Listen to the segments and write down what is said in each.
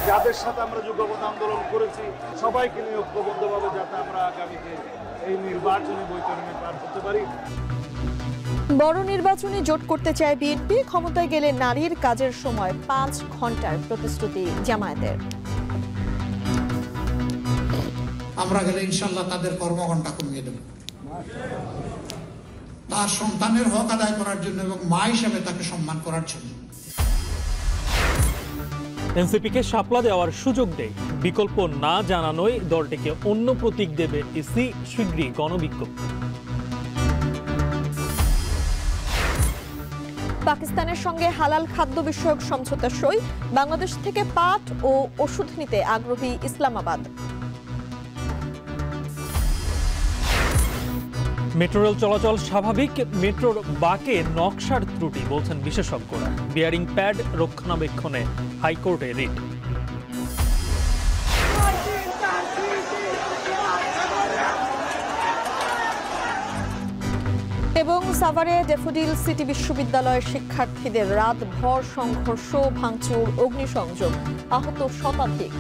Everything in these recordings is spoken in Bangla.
যাদের সাথে আমরা যুগপৎ আন্দোলন করেছি সবাইকে নিয়ে ঐক্যবদ্ধভাবে যাতে আমরা আগামীতে এই নির্বাচনী বৈতরণী পার করতে পারি। বড় নির্বাচনে জোট করতে চায় বিএনপি, ক্ষমতায় গেলে নারীর কাজের সময় 5 ঘন্টার প্রতিশ্রুতি জামায়াতের। আমরা গেলে ইনশাল্লাহ তাদের কর্মঘণ্টা কমিয়ে দেব, তার সন্তানের হক আদায় করার জন্য এবং মা হিসেবে তাকে সম্মান করার জন্য। এনসিপিকে শাপলা দেওয়ার সুযোগ দেয়, বিকল্প না জানানোয় দলটিকে অন্য প্রতীক দেবে ইসি, শীঘ্রই গণবিজ্ঞপ্তি। পাকিস্তানের সঙ্গে হালাল খাদ্য বিষয়ক সমঝোতা সই, বাংলাদেশ থেকে পাট ও ওষুধ নিতে আগ্রহী ইসলামাবাদ। মেট্রো রেল চলাচল স্বাভাবিক, মেট্রোর বাঁকে নকশার ত্রুটি বলছেন বিশেষজ্ঞরা। বিয়ারিং প্যাড রক্ষণাবেক্ষণে হাইকোর্টে রিট। এবং সাভারে ড্যাফোডিল সিটি বিশ্ববিদ্যালয়ের শিক্ষার্থীদের রাতভর সংঘর্ষ, ভাঙচুর, অগ্নিসংযোগ, আহত শতাধিক।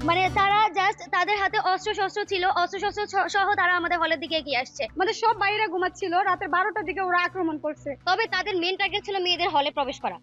মানে তারা জাস্ট তাদের হাতে অস্ত্র ছিল, অস্ত্র সহ তারা আমাদের হলের দিকে এগিয়ে আসছে। আমাদের সব বাইরে ঘুমাচ্ছিল, রাতে 12টার দিকে ওরা আক্রমণ করছে। তবে তাদের মেন টার্গেট ছিল মেয়েদের হলে প্রবেশ করা।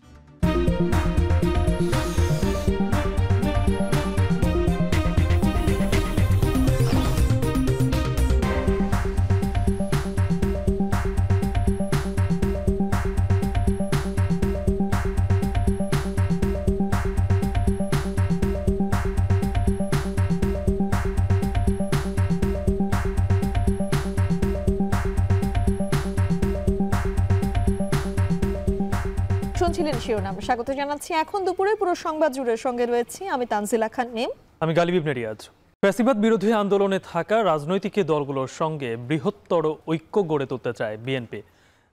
শুনছিলেন শিরোনাম। স্বাগত জানাচ্ছি এখন দুপুরে পুরো সংবাদ জুড়ে, সঙ্গে রয়েছি আমি তানজিলা খান নিম। আমি গালিব ইবনে রিয়াজ। ফ্যাসিবাদ বিরোধী আন্দোলনে থাকা রাজনৈতিক দলগুলোর সঙ্গে বৃহত্তর ঐক্য গড়ে তুলতে চায় বিএনপি।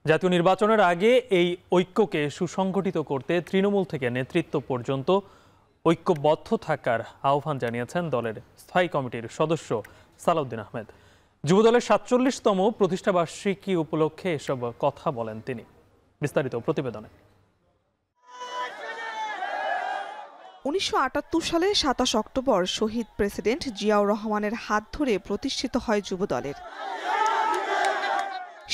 জাতীয় নির্বাচনের আগে এই ঐক্যকে সুসংগঠিত করতে তৃণমূল থেকে নেতৃত্ব পর্যন্ত ঐক্যবদ্ধ থাকার আহ্বান জানিয়েছেন দলের স্থায়ী কমিটির সদস্য সালাউদ্দিন আহমেদ। যুবদলের ৪৭তম প্রতিষ্ঠাবার্ষিকী উপলক্ষে এসব কথা বলেন তিনি। বিস্তারিত প্রতিবেদনে। ১৯৭৮ সালে ২৭ অক্টোবর শহীদ প্রেসিডেন্ট জিয়াউর রহমানের হাত ধরে প্রতিষ্ঠিত হয় যুবদলের।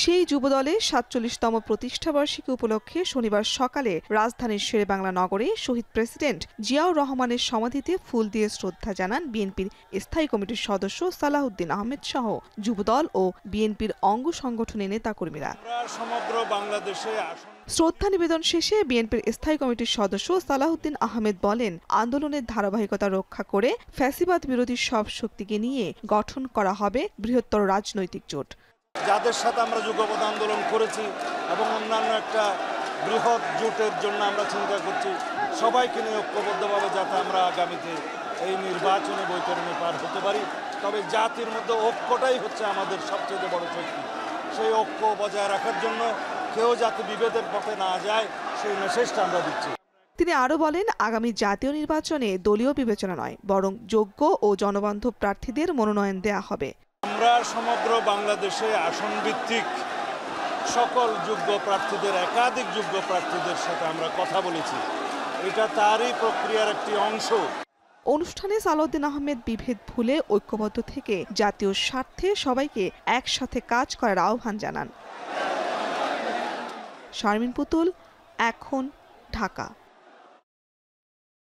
সেই যুবদলের ৪৭তম প্রতিষ্ঠাবার্ষিকী উপলক্ষে শনিবার সকালে রাজধানীর শেরেবাংলা নগরে শহীদ প্রেসিডেন্ট জিয়াউর রহমানের সমাধিতে ফুল দিয়ে শ্রদ্ধা জানান বিএনপির স্থায়ী কমিটির সদস্য সালাউদ্দিন আহমেদ সহ যুবদল ও বিএনপির অঙ্গ সংগঠনের নেতাকর্মীরা। সমগ্র বাংলাদেশে শ্রদ্ধা নিবেদন শেষে বিএনপির স্থায়ী কমিটির সদস্য সালাউদ্দিন আহমেদ বলেন, আন্দোলনের ধারাবাহিকতা রক্ষা করে ফ্যাসিবাদ বিরোধী সব শক্তিকে নিয়ে গঠন করা হবে বৃহত্তর রাজনৈতিক জোট। যাদের সাথে আমরা যুগপৎ আন্দোলন করেছি এবং অন্যান্য একটা বৃহৎ জোটের জন্য আমরা চিন্তা করছি, সবাইকে নিয়ে ঐক্যবদ্ধভাবে যাতে আমরা আগামীতে এই নির্বাচনী বৈতরণী পার হতে পারি। তবে জাতির মধ্যে ঐক্যটাই হচ্ছে আমাদের সবচেয়ে বড় শক্তি। সেই ঐক্য বজায় রাখার জন্য কেউ যাতে বিভেদের পথে না যায় সেই মেসেজটা আমরা দিচ্ছি। তিনি আরও বলেন, আগামী জাতীয় নির্বাচনে দলীয় বিবেচনা নয়, বরং যোগ্য ও জনবান্ধব প্রার্থীদের মনোনয়ন দেয়া হবে। আমরা সমগ্র বাংলাদেশে আসন ভিত্তিক সকল যোগ্য প্রার্থীদের, একাধিক যোগ্য প্রার্থীদের সাথে আমরা কথা বলেছি। এটা তারই প্রক্রিয়ার একটি অংশ। অনুষ্ঠানে সালাউদ্দিন আহমেদ বিভেদ ভুলে ঐক্যবদ্ধ থেকে জাতীয় স্বার্থে সবাইকে একসাথে কাজ করার আহ্বান জানান। শারমিন পুতুল, এখন, ঢাকা।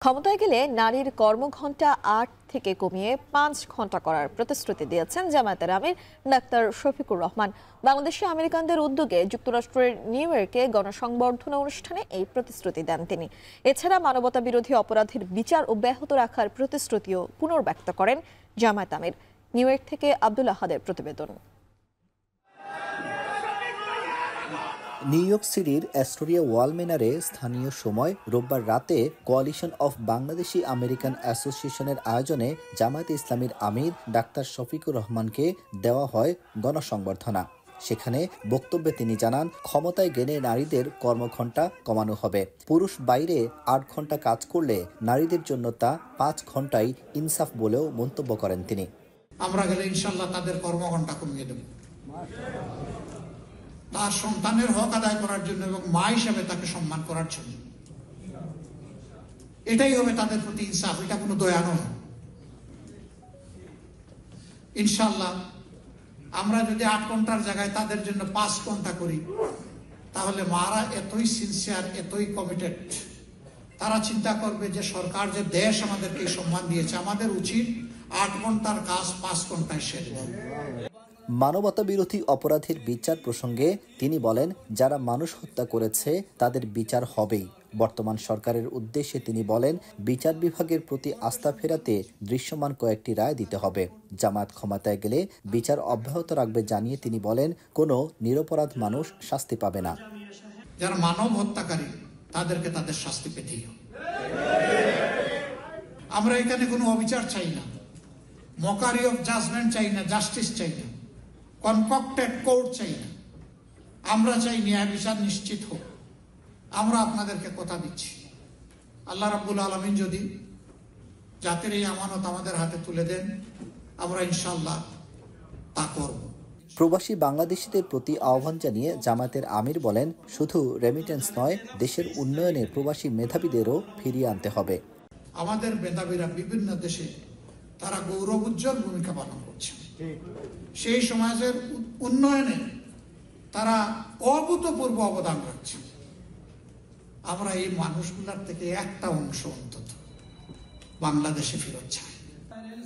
ক্ষমতায় গেলে নারীর কর্মঘণ্টা ৮ থেকে কমিয়ে ৫ ঘন্টা করার প্রতিশ্রুতি দিয়েছেন জামায়াতের আমির ডাক্তার শফিকুর রহমান। বাংলাদেশি আমেরিকানদের উদ্যোগে যুক্তরাষ্ট্রের নিউ ইয়র্কে গণসংবর্ধনা অনুষ্ঠানে এই প্রতিশ্রুতি দেন তিনি। এছাড়া মানবতা বিরোধী অপরাধের বিচার অব্যাহত রাখার প্রতিশ্রুতিও পুনর্ব্যক্ত করেন জামায়াত আমির। নিউ ইয়র্ক থেকে আব্দুল আহাদের প্রতিবেদন। নিউ ইয়র্ক সিটির অ্যাস্টোরিয়া ওয়াল ম্যানরে স্থানীয় সময় রোববার রাতে কোয়ালিশন অফ বাংলাদেশি আমেরিকান অ্যাসোসিয়েশনের আয়োজনে জামায়াতে ইসলামীর আমির ডাক্তার শফিকুর রহমানকে দেওয়া হয় গণসংবর্ধনা। সেখানে বক্তব্যে তিনি জানান, ক্ষমতায় গেলে নারীদের কর্মঘণ্টা কমানো হবে। পুরুষ বাইরে ৮ ঘন্টা কাজ করলে নারীদের জন্য তা ৫ ঘন্টাই ইনসাফ বলেও মন্তব্য করেন তিনি। আমরা গেলে ইনশাল্লাহ তাদের কর্মঘণ্টা কমিয়ে দেব, তার সন্তানের হক আদায় করার জন্য এবং মা হিসেবে তাকে সম্মান করার জন্য। এটাই হবে তাদের প্রতি ইনসাফ, এটা কোনো দয়া নয়। ইনশাল্লাহ আমরা যদি 8 ঘন্টার জায়গায় তাদের জন্য 5 ঘন্টা করি, তাহলে মারা এতই সিনসিয়ার, এতই কমিটেড, তারা চিন্তা করবে যে সরকার, যে দেশ আমাদেরকে এই সম্মান দিয়েছে, আমাদের উচিত 8 ঘন্টার কাজ 5 ঘন্টায় সেরে দেয়। মানবতা বিরোধী অপরাধের বিচার প্রসঙ্গে তিনি বলেন, যারা মানুষ হত্যা করেছে তাদের বিচার হবেই। বর্তমান সরকারের উদ্দেশ্যে তিনি বলেন, বিচার বিভাগের প্রতি আস্থা ফেরাতে দৃশ্যমান কয়েকটি রায় দিতে হবে। জামায়াত ক্ষমতায় গেলে বিচার অব্যাহত রাখবে জানিয়ে তিনি বলেন, কোনো নিরপরাধ মানুষ শাস্তি পাবে না। যারা মানব হত্যাকারী তাদেরকে তাদের শাস্তি পেতেই হবে। আমরা এখানে কোনো অবিচার চাই না, মকারি অফ জাজমেন্ট চাই না, জাস্টিস চাই না, কনকক্টেড কোর্ট চাই না। আমরা চাই ন্যায় বিচার নিশ্চিত হোক। আমরা আপনাদেরকে কথা দিচ্ছি, আল্লাহ রাব্বুল আলামিন যদি জাতির এই আমানত আমাদের হাতে তুলে দেন, আমরা ইনশাআল্লাহ তা করব। প্রবাসী বাংলাদেশিদের প্রতি আহ্বান জানিয়ে জামায়াতের আমির বলেন, শুধু রেমিটেন্স নয়, দেশের উন্নয়নে প্রবাসী মেধাবীদেরও ফিরিয়ে আনতে হবে। আমাদের মেধাবীরা বিভিন্ন দেশে তারা গৌরব উজ্জ্বল ভূমিকা পালন করছে। সেই সমাজের উন্নয়নে তারা অভূতপূর্ব অবদান রাখছে। আমরা এই মানুষগুলোর থেকে একটা অংশ অন্তত বাংলাদেশে ফেরত চাই।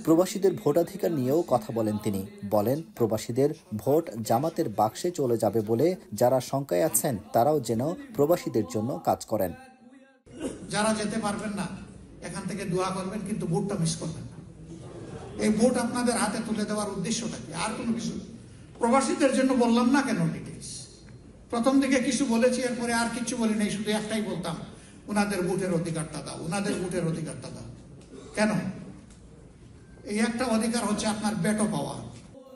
প্রবাসীদের ভোটাধিকার নিয়েও কথা বলেন তিনি। বলেন, প্রবাসীদের ভোট জামাতের বাক্সে চলে যাবে বলে যারা শঙ্কায় আছেন তারাও যেন প্রবাসীদের জন্য কাজ করেন। যারা যেতে পারবেন না এখান থেকে দোয়া করবেন, কিন্তু ভোটটা মিস করবেন না। এই ভোট আপনাদের হাতে তুলে দেওয়ার উদ্দেশ্যটা কি? আর কোনো কিছু প্রবাসীদের জন্য বললাম না কেন ডিটেইলস? প্রথম দিকে কিছু বলেছি, এরপরে আর কিছু বলি নাই, শুধু একটাই বলতাম, ওনাদের ভোটের অধিকারটা দাও, ওনাদের ভোটের অধিকারটা দাও। কেন? এই একটা অধিকার হচ্ছে আপনার বেটো পাওয়া।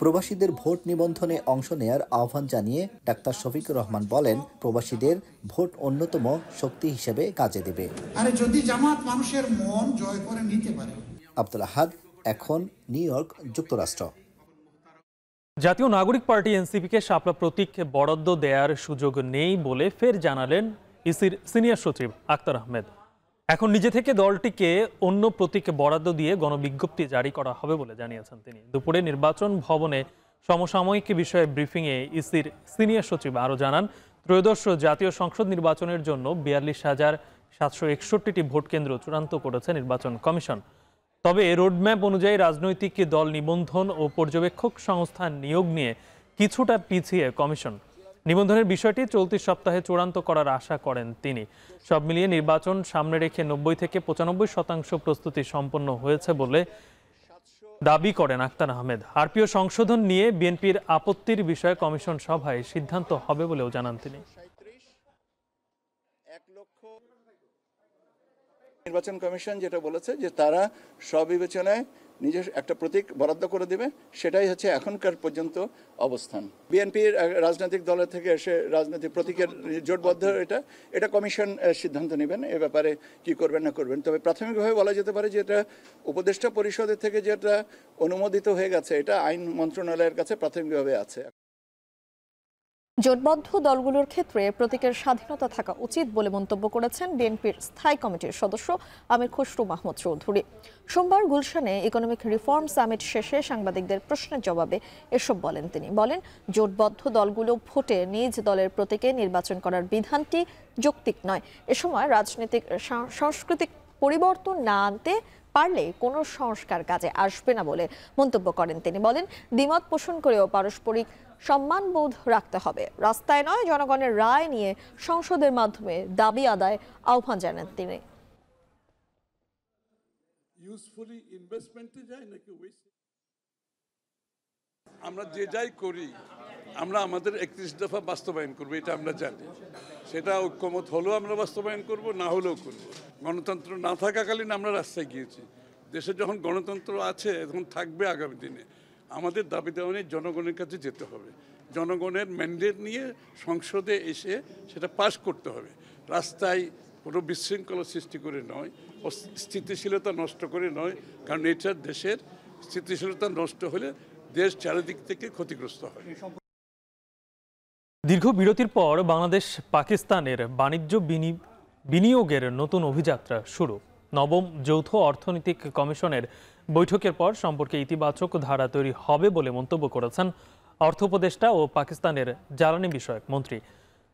প্রবাসীদের ভোট নিবন্ধনে অংশ নেয়ার আহ্বান জানিয়ে ডাক্তার শফিকুর রহমান বলেন, প্রবাসীদের ভোট অন্যতম শক্তি হিসেবে কাজে দেবে। আরে যদি জামাত মানুষের মন জয় করে নিতে পারে। আব্দুল আহাদ, এখন নিউ ইয়র্ক, যুক্তরাষ্ট্র। জাতীয় নাগরিক পার্টি এনসিপিকে শাপলা প্রতীক বরাদ্দ দেওয়ার সুযোগ নেই বলে ফের জানালেন ইসির সিনিয়র সচিব আক্তার আহমেদ। এখন নিজে থেকে দলটিকে অন্য প্রতীক বরাদ্দ দিয়ে গণবিজ্ঞপ্তি জারি করা হবে বলে জানিয়েছেন তিনি। দুপুরে নির্বাচন ভবনে সমসাময়িক বিষয়ে ব্রিফিংয়ে ইসির সিনিয়র সচিব আরও জানান, ত্রয়োদশ জাতীয় সংসদ নির্বাচনের জন্য ৪২,৭৬১টি ভোট কেন্দ্র চূড়ান্ত করেছে নির্বাচন কমিশন। তবে রোডম্যাপ অনুযায়ী রাজনৈতিক দল নিবন্ধন ও পর্যবেক্ষক সংস্থা নিয়োগ নিয়ে কিছুটা পিছিয়ে কমিশন। নিবন্ধনের বিষয়টি চলতি সপ্তাহে চূড়ান্ত করার আশা করেন তিনি। সব মিলিয়ে নির্বাচন সামনে রেখে ৯০ থেকে ৯৫% প্রস্তুতি সম্পন্ন হয়েছে বলে দাবি করেন আক্তার আহমেদ। আরপিও সংশোধন নিয়ে বিএনপির আপত্তির বিষয়ে কমিশন সভায় সিদ্ধান্ত হবে বলেও জানান তিনি। নির্বাচন কমিশন যেটা বলেছে যে তারা স্ববিবেচনায় নিজস্ব একটা প্রতীক বরাদ্দ করে দেবে, সেটাই হচ্ছে এখনকার পর্যন্ত অবস্থান। বিএনপির রাজনৈতিক দলের থেকে এসে রাজনৈতিক প্রতীকের জোটবদ্ধ এটা কমিশন সিদ্ধান্ত নেবেন এ ব্যাপারে কি করবেন না করবেন। তবে প্রাথমিকভাবে বলা যেতে পারে যে এটা উপদেষ্টা পরিষদের থেকে যেটা অনুমোদিত হয়ে গেছে, এটা আইন মন্ত্রণালয়ের কাছে প্রাথমিকভাবে আছে। জোটবদ্ধ দলগুলোর ক্ষেত্রে প্রতীকের স্বাধীনতা থাকা উচিত বলে মন্তব্য করেছেন বিএনপির স্থায়ী কমিটির সদস্য আমির খসরু মাহমুদ চৌধুরী। সোমবার গুলশানে ইকোনমিক রিফর্ম সামিট শেষে সাংবাদিকদের প্রশ্নের জবাবে এসব বলেন তিনি। বলেন, জোটবদ্ধ দলগুলো ভোটে নিজ দলের প্রতীকে নির্বাচন করার বিধানটি যৌক্তিক নয়। এ সময় রাজনৈতিক সাংস্কৃতিক পরিবর্তন না আনতে পারলে কোনো সংস্কার কাজে আসবে না বলে মন্তব্য করেন তিনি। বলেন, দ্বিমত পোষণ করেও পারস্পরিক সম্মানবোধ রাখতে হবে, রাস্তায় নয়। জনগণের রায় নিয়ে সংসদের মাধ্যমে দাবি আদায় আহ্বান জানান তিনি। আমরা যে যাই করি, আমরা আমাদের 31 দফা বাস্তবায়ন করবো, এটা আমরা জানি। সেটা ঐক্যমত হলেও আমরা বাস্তবায়ন করব, না হলেও করব। গণতন্ত্র না থাকাকালীন আমরা রাস্তায় গিয়েছি। দেশে যখন গণতন্ত্র আছে তখন থাকবে আগামী দিনে। আমাদের দাবি দেওয়া নিয়ে জনগণের কাছে যেতে হবে, জনগণের ম্যান্ডেট নিয়ে সংসদে এসে সেটা পাস করতে হবে। রাস্তায় কোনো বিশৃঙ্খলা সৃষ্টি করে নয়, স্থিতিশীলতা নষ্ট করে নয়, কারণ এটা দেশের স্থিতিশীলতা নষ্ট হলে দেশ চারিদিক থেকে ক্ষতিগ্রস্ত হয়। দীর্ঘ বিরতির পর বাংলাদেশ পাকিস্তানের বাণিজ্য বিনিয়োগের নতুন অভিযাত্রা শুরু। নবম যৌথ অর্থনৈতিক কমিশনের বৈঠকের পর সম্পর্কে ইতিবাচক ধারা তৈরি হবে বলে মন্তব্য করেছেন অর্থ উপদেষ্টা ও পাকিস্তানের জ্বালানি বিষয়ক মন্ত্রী।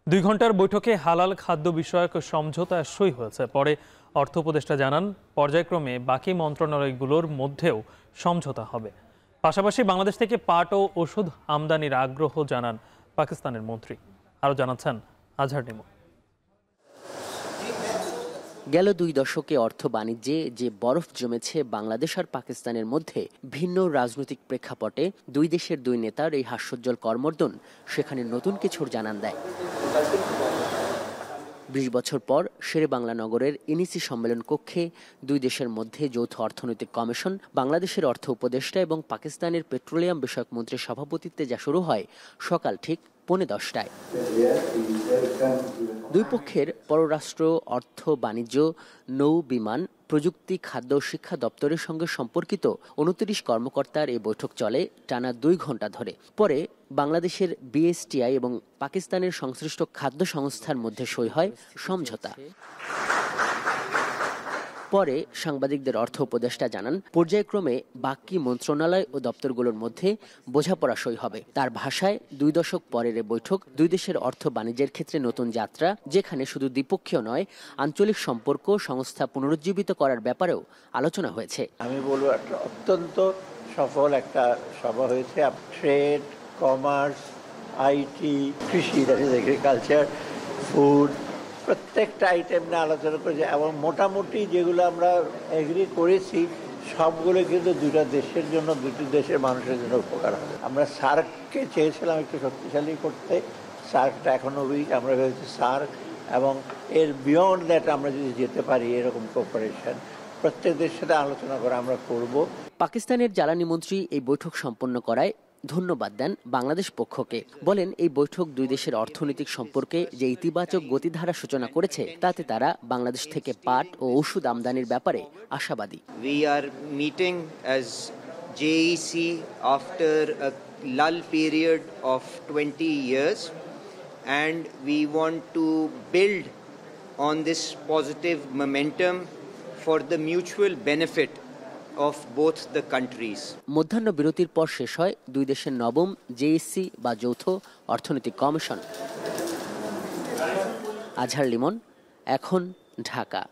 2 ঘন্টার বৈঠকে হালাল খাদ্য বিষয়ক সমঝোতা সই হয়েছে। পরে অর্থ উপদেষ্টা জানান, পর্যায়ক্রমে বাকি মন্ত্রণালয়গুলোর মধ্যেও সমঝোতা হবে। পাশাপাশি বাংলাদেশ থেকে পাট ও ওষুধ আমদানির আগ্রহ জানান পাকিস্তানের মন্ত্রী। আরও জানাচ্ছেন আজহার নিমো। গেল 2 দশকে অর্থ বাণিজ্যে যে বরফ জমেছে বাংলাদেশ আর পাকিস্তানের মধ্যে, ভিন্ন রাজনৈতিক প্রেক্ষাপটে 2 দেশের 2 নেতার এই হাস্যোজ্জ্বল কর্মর্দন সেখানে নতুন কিছুর জানান দেয়। 20 বছর পর শেরে বাংলা নগরের ইনিসি সম্মেলন কক্ষে 2 দেশের মধ্যে যৌথ অর্থনৈতিক কমিশন, বাংলাদেশের অর্থ উপদেষ্টা এবং পাকিস্তানের পেট্রোলিয়াম বিষয়ক মন্ত্রীর সভাপতিত্বে যা শুরু হয় সকাল ঠিক 10:45টায়। 2 পক্ষের পররাষ্ট্র, অর্থ, বাণিজ্য, নৌ, বিমান, প্রযুক্তি, খাদ্য ও শিক্ষা দপ্তরের সঙ্গে সম্পর্কিত 29 কর্মকর্তার এই বৈঠক চলে টানা 2 ঘন্টা ধরে। পরে বাংলাদেশের বিএসটিআই এবং পাকিস্তানের সংশ্লিষ্ট খাদ্য সংস্থার মধ্যে সই হয় সমঝোতা। পরে সাংবাদিকদের অর্থ উপদেষ্টা জানান, পর্যায়ক্রমে বাকি মন্ত্রণালয় ও দপ্তরগুলোর মধ্যে বোঝাপড়া সই হবে। তার ভাষায় 2 দশক পরের এই বৈঠক 2 দেশের অর্থ বাণিজ্যের ক্ষেত্রে নতুন যাত্রা, যেখানে শুধু দ্বিপক্ষীয় নয়, আঞ্চলিক সম্পর্ক সংস্থা পুনরুজ্জীবিত করার ব্যাপারেও আলোচনা হয়েছে। আমি বলবো একটা অত্যন্ত সফল একটা সভা হয়েছে। ট্রেড, কমার্স, আইটি, কৃষি, দ্যাট ইজ এগ্রিকালচার, ফুড, প্রত্যেকটা আইটেম নিয়ে আলোচনা করেছে এবং মোটামুটি যেগুলো আমরা এগ্রি করেছি সবগুলো কিন্তু 2টা দেশের জন্য, 2টি দেশের মানুষের জন্য উপকার হবে। আমরা সার্ককে চেয়েছিলাম একটু শক্তিশালী করতে, সার্কটা এখনও উইক, আমরা ভেবেছি সার্ক এবং এর বিয়ন্ড দ্যাট আমরা যদি যেতে পারি এরকম কোঅপারেশন প্রত্যেক দেশের সাথে আলোচনা করে আমরা করব। পাকিস্তানের জ্বালানি মন্ত্রী এই বৈঠক সম্পন্ন করায় ধন্যবাদ দেন বাংলাদেশ পক্ষকে। বলেন, এই বৈঠক 2 দেশের অর্থনৈতিক সম্পর্কে যে ইতিবাচক গতিধারা সূচনা করেছে, তাতে তারা বাংলাদেশ থেকে পাট ও ওষুধ আমদানির ব্যাপারে আশাবাদী। We are meeting as JEC after a lull period of 20 years and we want to build on this positive momentum for the mutual benefit of both the countries. মধ্যাহ্ন বিরতির পর শেষ হয় 2 দেশের নবম জেএসসি বা যৌথ অর্থনৈতিক কমিশন। আজহার লিমন, এখন ঢাকা।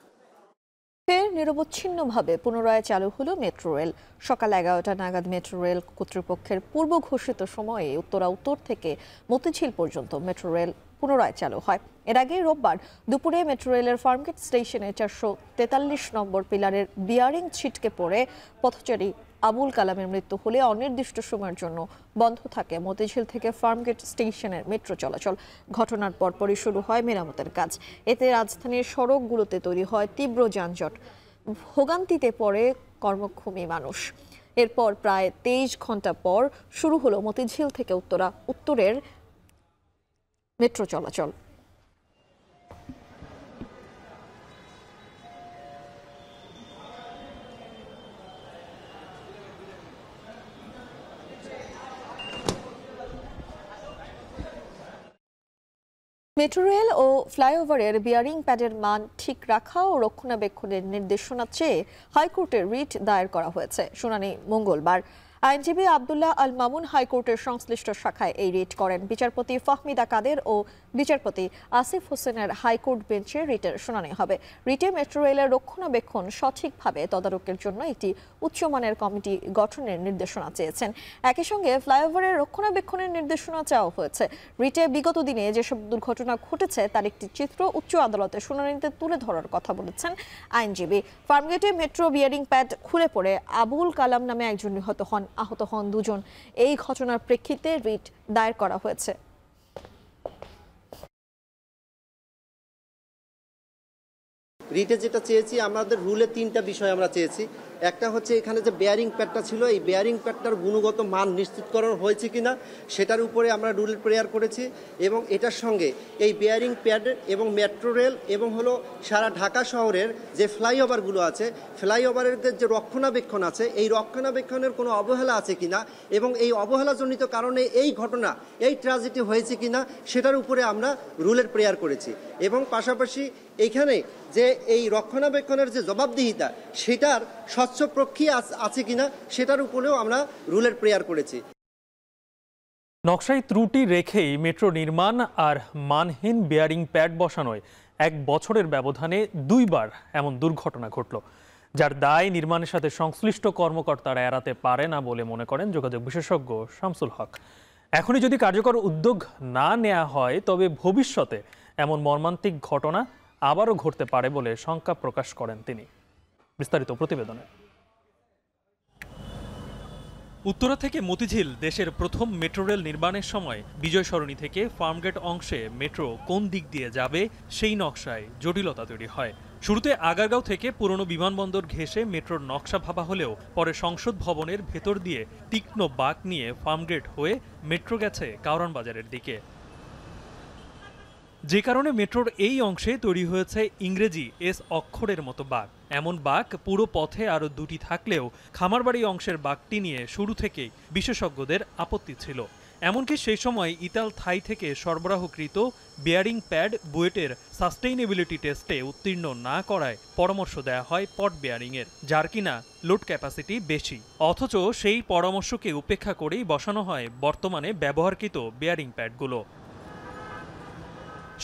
ফের নিরবচ্ছিন্নভাবে পুনরায় চালু হলো মেট্রো রেল। সকাল 11টা নাগাদ মেট্রো রেল কর্তৃপক্ষের পূর্ব ঘোষিত সময়ে উত্তর থেকে মতিঝিল পর্যন্ত মেট্রো রেল পুনরায় চালু হয়। এর আগে রোববার দুপুরে মেট্রো রেলের ফার্মগেট স্টেশনে 443 নম্বর পিলারের বিয়ারিং ছিটকে পড়ে পথচারী আবুল কালামের মৃত্যু হলে অনির্দিষ্ট সময়ের জন্য বন্ধ থাকে মতিঝিল থেকে ফার্মগেট স্টেশনের মেট্রো চলাচল। ঘটনার পরপরই শুরু হয় মেরামতের কাজ। এতে রাজধানীর সড়কগুলোতে তৈরি হয় তীব্র যানজট, ভোগান্তিতে পড়ে কর্মক্ষমী মানুষ। এরপর প্রায় 23 ঘন্টা পর শুরু হলো মতিঝিল থেকে উত্তরের মেট্রো চলাচল। মেট্রো রেল ও ফ্লাইওভারের বিয়ারিং প্যাডের মান ঠিক রাখা ও রক্ষণাবেক্ষণের নির্দেশনা চেয়ে হাইকোর্টে রিট দায়ের করা হয়েছে। শুনানি মঙ্গলবার। আইনজীবী আব্দুল্লাহ আল মামুন হাইকোর্টের সংশ্লিষ্ট শাখায় এই রিট করেন। বিচারপতি ফাহমিদা কাদের ও বিচারপতি আসিফ হোসেনের হাইকোর্ট বেঞ্চে রিটের শুনানি হবে। রিটে মেট্রো রেলের রক্ষণাবেক্ষণ সঠিকভাবে তদারকের জন্য একটি উচ্চমানের কমিটি গঠনের নির্দেশনা চেয়েছেন। একই সঙ্গে ফ্লাইওভারের রক্ষণাবেক্ষণের নির্দেশনা চাওয়া হয়েছে। রিটে বিগত দিনে যেসব দুর্ঘটনা ঘটেছে তার একটি চিত্র উচ্চ আদালতে শুনানিতে তুলে ধরার কথা বলেছেন আইনজীবী। ফার্মগেটে মেট্রো বিয়ারিং প্যাড খুলে পড়ে আবুল কালাম নামে একজন আহত হন 2 জন। এই ঘটনার প্রেক্ষিতে রিট দায়ের করা হয়েছে। রিটে যেটা চেয়েছি, আমাদের রুলে 3টা বিষয় আমরা চেয়েছি। একটা হচ্ছে এখানে যে বেয়ারিং প্যাডটা ছিল, এই বেয়ারিং প্যাডটার গুণগত মান নিশ্চিতকরণ হয়েছে কিনা সেটার উপরে আমরা রুল প্রেয়ার করেছি। এবং এটার সঙ্গে এই বেয়ারিং প্যাড এবং মেট্রো রেল এবং হলো সারা ঢাকা শহরের যে ফ্লাইওভারগুলো আছে, ফ্লাইওভারের যে রক্ষণাবেক্ষণ আছে, এই রক্ষণাবেক্ষণের কোনো অবহেলা আছে কিনা এবং এই অবহেলাজনিত কারণে এই ঘটনা, এই ট্র্যাজেডি হয়েছে কিনা সেটার উপরে আমরা রুলের প্রেয়ার করেছি। এবং পাশাপাশি এইখানে যে এই রক্ষণাবেক্ষণের যে জবাবদিহিতা সেটার স্বচ্ছ প্রক্রিয়া আছে কিনা সেটার উপরেও আমরা রুলের প্রেয়ার করেছি। নকশায় ত্রুটি রেখেই মেট্রো নির্মাণ আর মানহীন বেয়ারিং প্যাড বসানোয় 1 বছরের ব্যবধানে 2 বার এমন দুর্ঘটনা ঘটল, যার দায় নির্মাণের সাথে সংশ্লিষ্ট কর্মকর্তারা এড়াতে পারে না বলে মনে করেন যোগাযোগ বিশেষজ্ঞ শামসুল হক। এখনই যদি কার্যকর উদ্যোগ না নেওয়া হয় তবে ভবিষ্যতে এমন মর্মান্তিক ঘটনা আবারও ঘটতে পারে বলে শঙ্কা প্রকাশ করেন তিনি। বিস্তারিত প্রতিবেদনে। উত্তরা থেকে মতিঝিল দেশের প্রথম মেট্রো রেল নির্মাণের সময় বিজয় সরণি থেকে ফার্মগেট অংশে মেট্রো কোন দিক দিয়ে যাবে সেই নকশায় জটিলতা তৈরি হয়। শুরুতে আগারগাঁও থেকে পুরনো বিমানবন্দর ঘেঁষে মেট্রোর নকশা ভাবা হলেও পরে সংসদ ভবনের ভেতর দিয়ে তীক্ষ্ণ বাঁক নিয়ে ফার্মগেট হয়ে মেট্রো গেছে কারওয়ান বাজারের দিকে, যে কারণে মেট্রোর এই অংশে তৈরি হয়েছে ইংরেজি এস অক্ষরের মতো বাঁক। এমন বাঁক পুরো পথে আরও 2টি থাকলেও খামারবাড়ি অংশের বাঁকটি নিয়ে শুরু থেকেই বিশেষজ্ঞদের আপত্তি ছিল। এমনকি সেই সময় ইতাল থাই থেকে সরবরাহকৃত বেয়ারিং প্যাড বুয়েটের সাস্টেইনেবিলিটি টেস্টে উত্তীর্ণ না করায় পরামর্শ দেয়া হয় পট বেয়ারিংয়ের, যার কিনা লোড ক্যাপাসিটি বেশি। অথচ সেই পরামর্শকে উপেক্ষা করেই বসানো হয় বর্তমানে ব্যবহারকৃত বেয়ারিং প্যাডগুলো।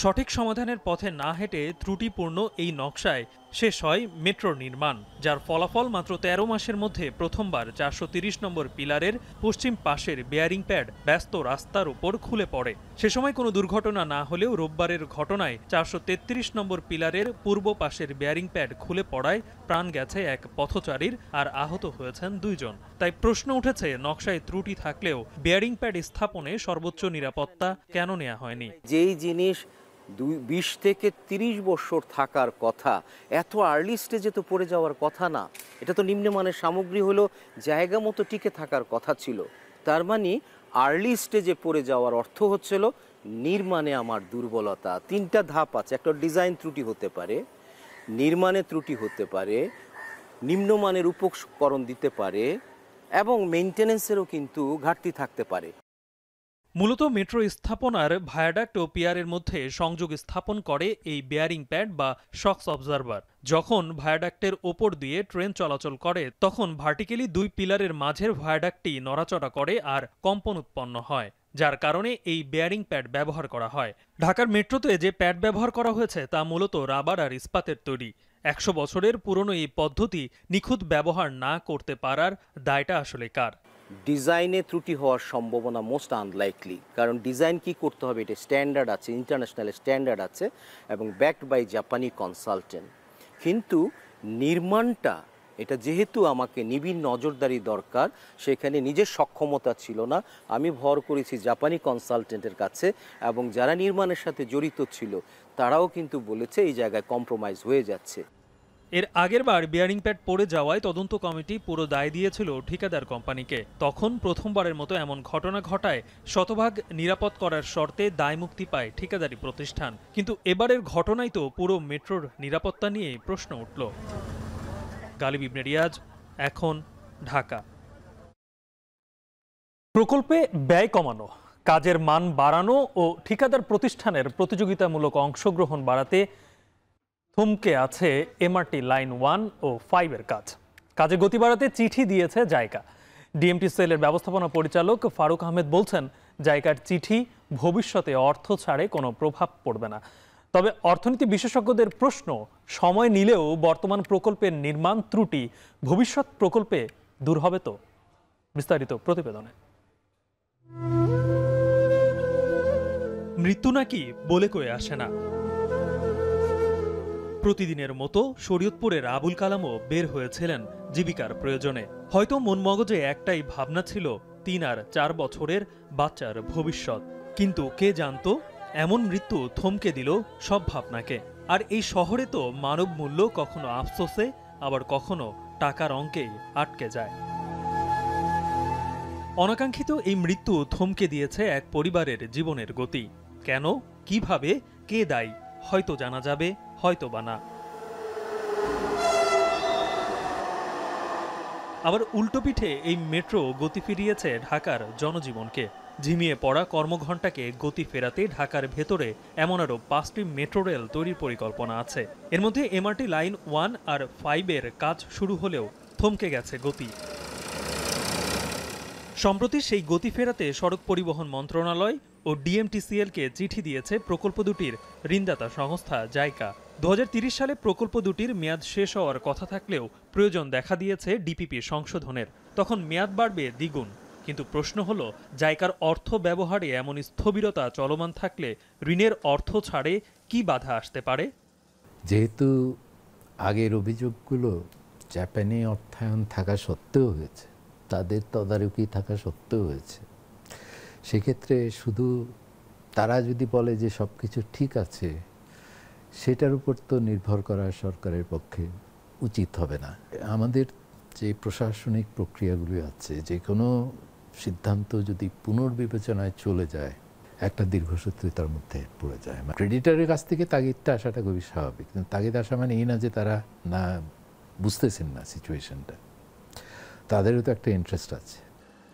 সঠিক সমাধানের পথে না হেঁটে ত্রুটিপূর্ণ এই নকশায় শেষ হয় মেট্রোর নির্মাণ, যার ফলাফল মাত্র 13 মাসের মধ্যে প্রথমবার 430 নম্বর পিলারের পশ্চিম পাশের বেয়ারিং প্যাড ব্যস্ত রাস্তার উপর খুলে পড়ে। সে সময় কোনো দুর্ঘটনা না হলেও রোববারের ঘটনায় 433 নম্বর পিলারের পূর্ব পাশের বেয়ারিং প্যাড খুলে পড়ায় প্রাণ গেছে এক পথচারীর আর আহত হয়েছেন 2 জন। তাই প্রশ্ন উঠেছে, নকশায় ত্রুটি থাকলেও বেয়ারিং প্যাড স্থাপনে সর্বোচ্চ নিরাপত্তা কেন নেওয়া হয়নি? যেই জিনিস 20 থেকে 30 বছর থাকার কথা, এত আর্লি স্টেজে তো পড়ে যাওয়ার কথা না। এটা তো নিম্নমানের সামগ্রী হলো, জায়গা মতো টিকে থাকার কথা ছিল। তার মানে আর্লি স্টেজে পড়ে যাওয়ার অর্থ হচ্ছিল নির্মাণে আমার দুর্বলতা। 3টা ধাপ আছে, একটা ডিজাইন ত্রুটি হতে পারে, নির্মাণে ত্রুটি হতে পারে, নিম্নমানের উপকরণ দিতে পারে এবং মেইনটেনেন্সেরও কিন্তু ঘাটতি থাকতে পারে। মূলত মেট্রো স্থাপনার ভায়াডাক্ট ও পিয়ারের মধ্যে সংযোগ স্থাপন করে এই বেয়ারিং প্যাড বা শক্স অবজারভার। যখন ভায়াডাক্টের ওপর দিয়ে ট্রেন চলাচল করে তখন ভার্টিক্যালি 2 পিলারের মাঝের ভায়াডাক্টটি নড়াচড়া করে আর কম্পন উৎপন্ন হয়, যার কারণে এই বেয়ারিং প্যাড ব্যবহার করা হয়। ঢাকার মেট্রোতে যে প্যাড ব্যবহার করা হয়েছে তা মূলত রাবার আর ইস্পাতের তৈরি। 100 বছরের পুরনো এই পদ্ধতি নিখুঁত ব্যবহার না করতে পারার দায়টা আসলে কার? ডিজাইনে ত্রুটি হওয়ার সম্ভাবনা মোস্ট আনলাইকলি, কারণ ডিজাইন কি করতে হবে এটা স্ট্যান্ডার্ড আছে, ইন্টারন্যাশনাল স্ট্যান্ডার্ড আছে এবং ব্যাকড বাই জাপানি কনসালটেন্ট। কিন্তু নির্মাণটা এটা যেহেতু আমাকে নিবিড় নজরদারি দরকার, সেখানে নিজের সক্ষমতা ছিল না, আমি ভর করেছি জাপানি কনসালটেন্টের কাছে এবং যারা নির্মাণের সাথে জড়িত ছিল তারাও কিন্তু বলেছে এই জায়গায় কম্প্রোমাইজ হয়ে যাচ্ছে। এর আগের বার বেয়ারিং প্যাড পড়ে যাওয়ায় তদন্ত কমিটি পুরো দায় দিয়েছিল ঠিকাদার কোম্পানিকে। তখন প্রথমবারের মতো এমন ঘটনা ঘটায় শতভাগ নিরাপদ করার শর্তে দায় মুক্তি পায় ঠিকাদারি প্রতিষ্ঠান। কিন্তু এবারের ঘটনায় তো পুরো মেট্রোর নিরাপত্তা নিয়ে প্রশ্ন উঠল। গালিব ইবনে রিয়াজ, এখন, ঢাকা। প্রকল্পে ব্যয় কমানো, কাজের মান বাড়ানো ও ঠিকাদার প্রতিষ্ঠানের প্রতিযোগিতামূলক অংশগ্রহণ বাড়াতে থমকে আছে এমআরটি লাইন 1 ও 5 এর কাজ। কাজের গতি বাড়াতে চিঠি দিয়েছে জাইকা। ডিএমটি সেলের ব্যবস্থাপনা পরিচালক ফারুক আহমেদ বলছেন, জাইকার চিঠি ভবিষ্যতে অর্থ ছাড়ে কোনো প্রভাব পড়বে না। তবে অর্থনীতি বিশেষজ্ঞদের প্রশ্ন, সময় নিলেও বর্তমান প্রকল্পের নির্মাণ ত্রুটি ভবিষ্যৎ প্রকল্পে দূর হবে তো? বিস্তারিত প্রতিবেদনে। মৃত্যু নাকি বলে কয়ে আসে না। প্রতিদিনের মতো শরীয়তপুরের আবুল কালামও বের হয়েছিলেন জীবিকার প্রয়োজনে। হয়তো মন মগজে একটাই ভাবনা ছিল 3 আর 4 বছরের বাচ্চার ভবিষ্যৎ। কিন্তু কে জানতো এমন মৃত্যু থমকে দিল সব ভাবনাকে। আর এই শহরে তো মানব মূল্য কখনো আফসোসে আবার কখনো টাকার অঙ্কেই আটকে যায়। অনাকাঙ্ক্ষিত এই মৃত্যু থমকে দিয়েছে এক পরিবারের জীবনের গতি। কেন, কিভাবে, কে দায়ী, হয়তো জানা যাবে, হয়তো বা না। আবার উল্টোপিঠে এই মেট্রো গতি ফিরিয়েছে ঢাকার জনজীবনকে। ঝিমিয়ে পড়া কর্মঘণ্টাকে গতি ফেরাতে ঢাকার ভেতরে এমন আরও 5টি মেট্রো রেল তৈরির পরিকল্পনা আছে। এর মধ্যে এমআরটি লাইন 1 আর 5-এর কাজ শুরু হলেও থমকে গেছে গতি। সম্প্রতি সেই গতি ফেরাতে সড়ক পরিবহন মন্ত্রণালয় ও ডিএমটিসিএলকে চিঠি দিয়েছে প্রকল্প দুটির ঋণদাতা সংস্থা জাইকা। 2030 সালে প্রকল্প দুটির মেয়াদ শেষ হওয়ার কথা থাকলেও প্রয়োজন দেখা দিয়েছে ডিপিপি সংশোধনের। তখন মেয়াদ বাড়বে দ্বিগুণ। কিন্তু প্রশ্ন হলো, জাইকার অর্থ ব্যবহারে এমন স্থবিরতা চলমান থাকলে ঋণের অর্থ ছাড়ে কি বাধা আসতে পারে? যেহেতু আগের অভিযোগগুলো জাপানি অর্থায়ন থাকা সত্ত্বেও হয়েছে, তাদের তদারকি থাকা সত্ত্বেও হয়েছে, সেক্ষেত্রে শুধু তারা যদি বলে যে সব কিছু ঠিক আছে, সেটার উপর তো নির্ভর করা সরকারের পক্ষে উচিত হবে না। আমাদের যে প্রশাসনিক প্রক্রিয়াগুলি আছে, যে কোনো সিদ্ধান্ত যদি পুনর্বিবেচনায় চলে যায়, একটা দীর্ঘসূত্রিতার মধ্যে পড়ে যায়। ক্রেডিটারের কাছ থেকে তাগিদটা আসাটা খুবই স্বাভাবিক, কিন্তু তাগিদ আসা মানে এই না যে তারা না বুঝতেছেন না সিচুয়েশনটা, তাদেরও তো একটা ইন্টারেস্ট আছে।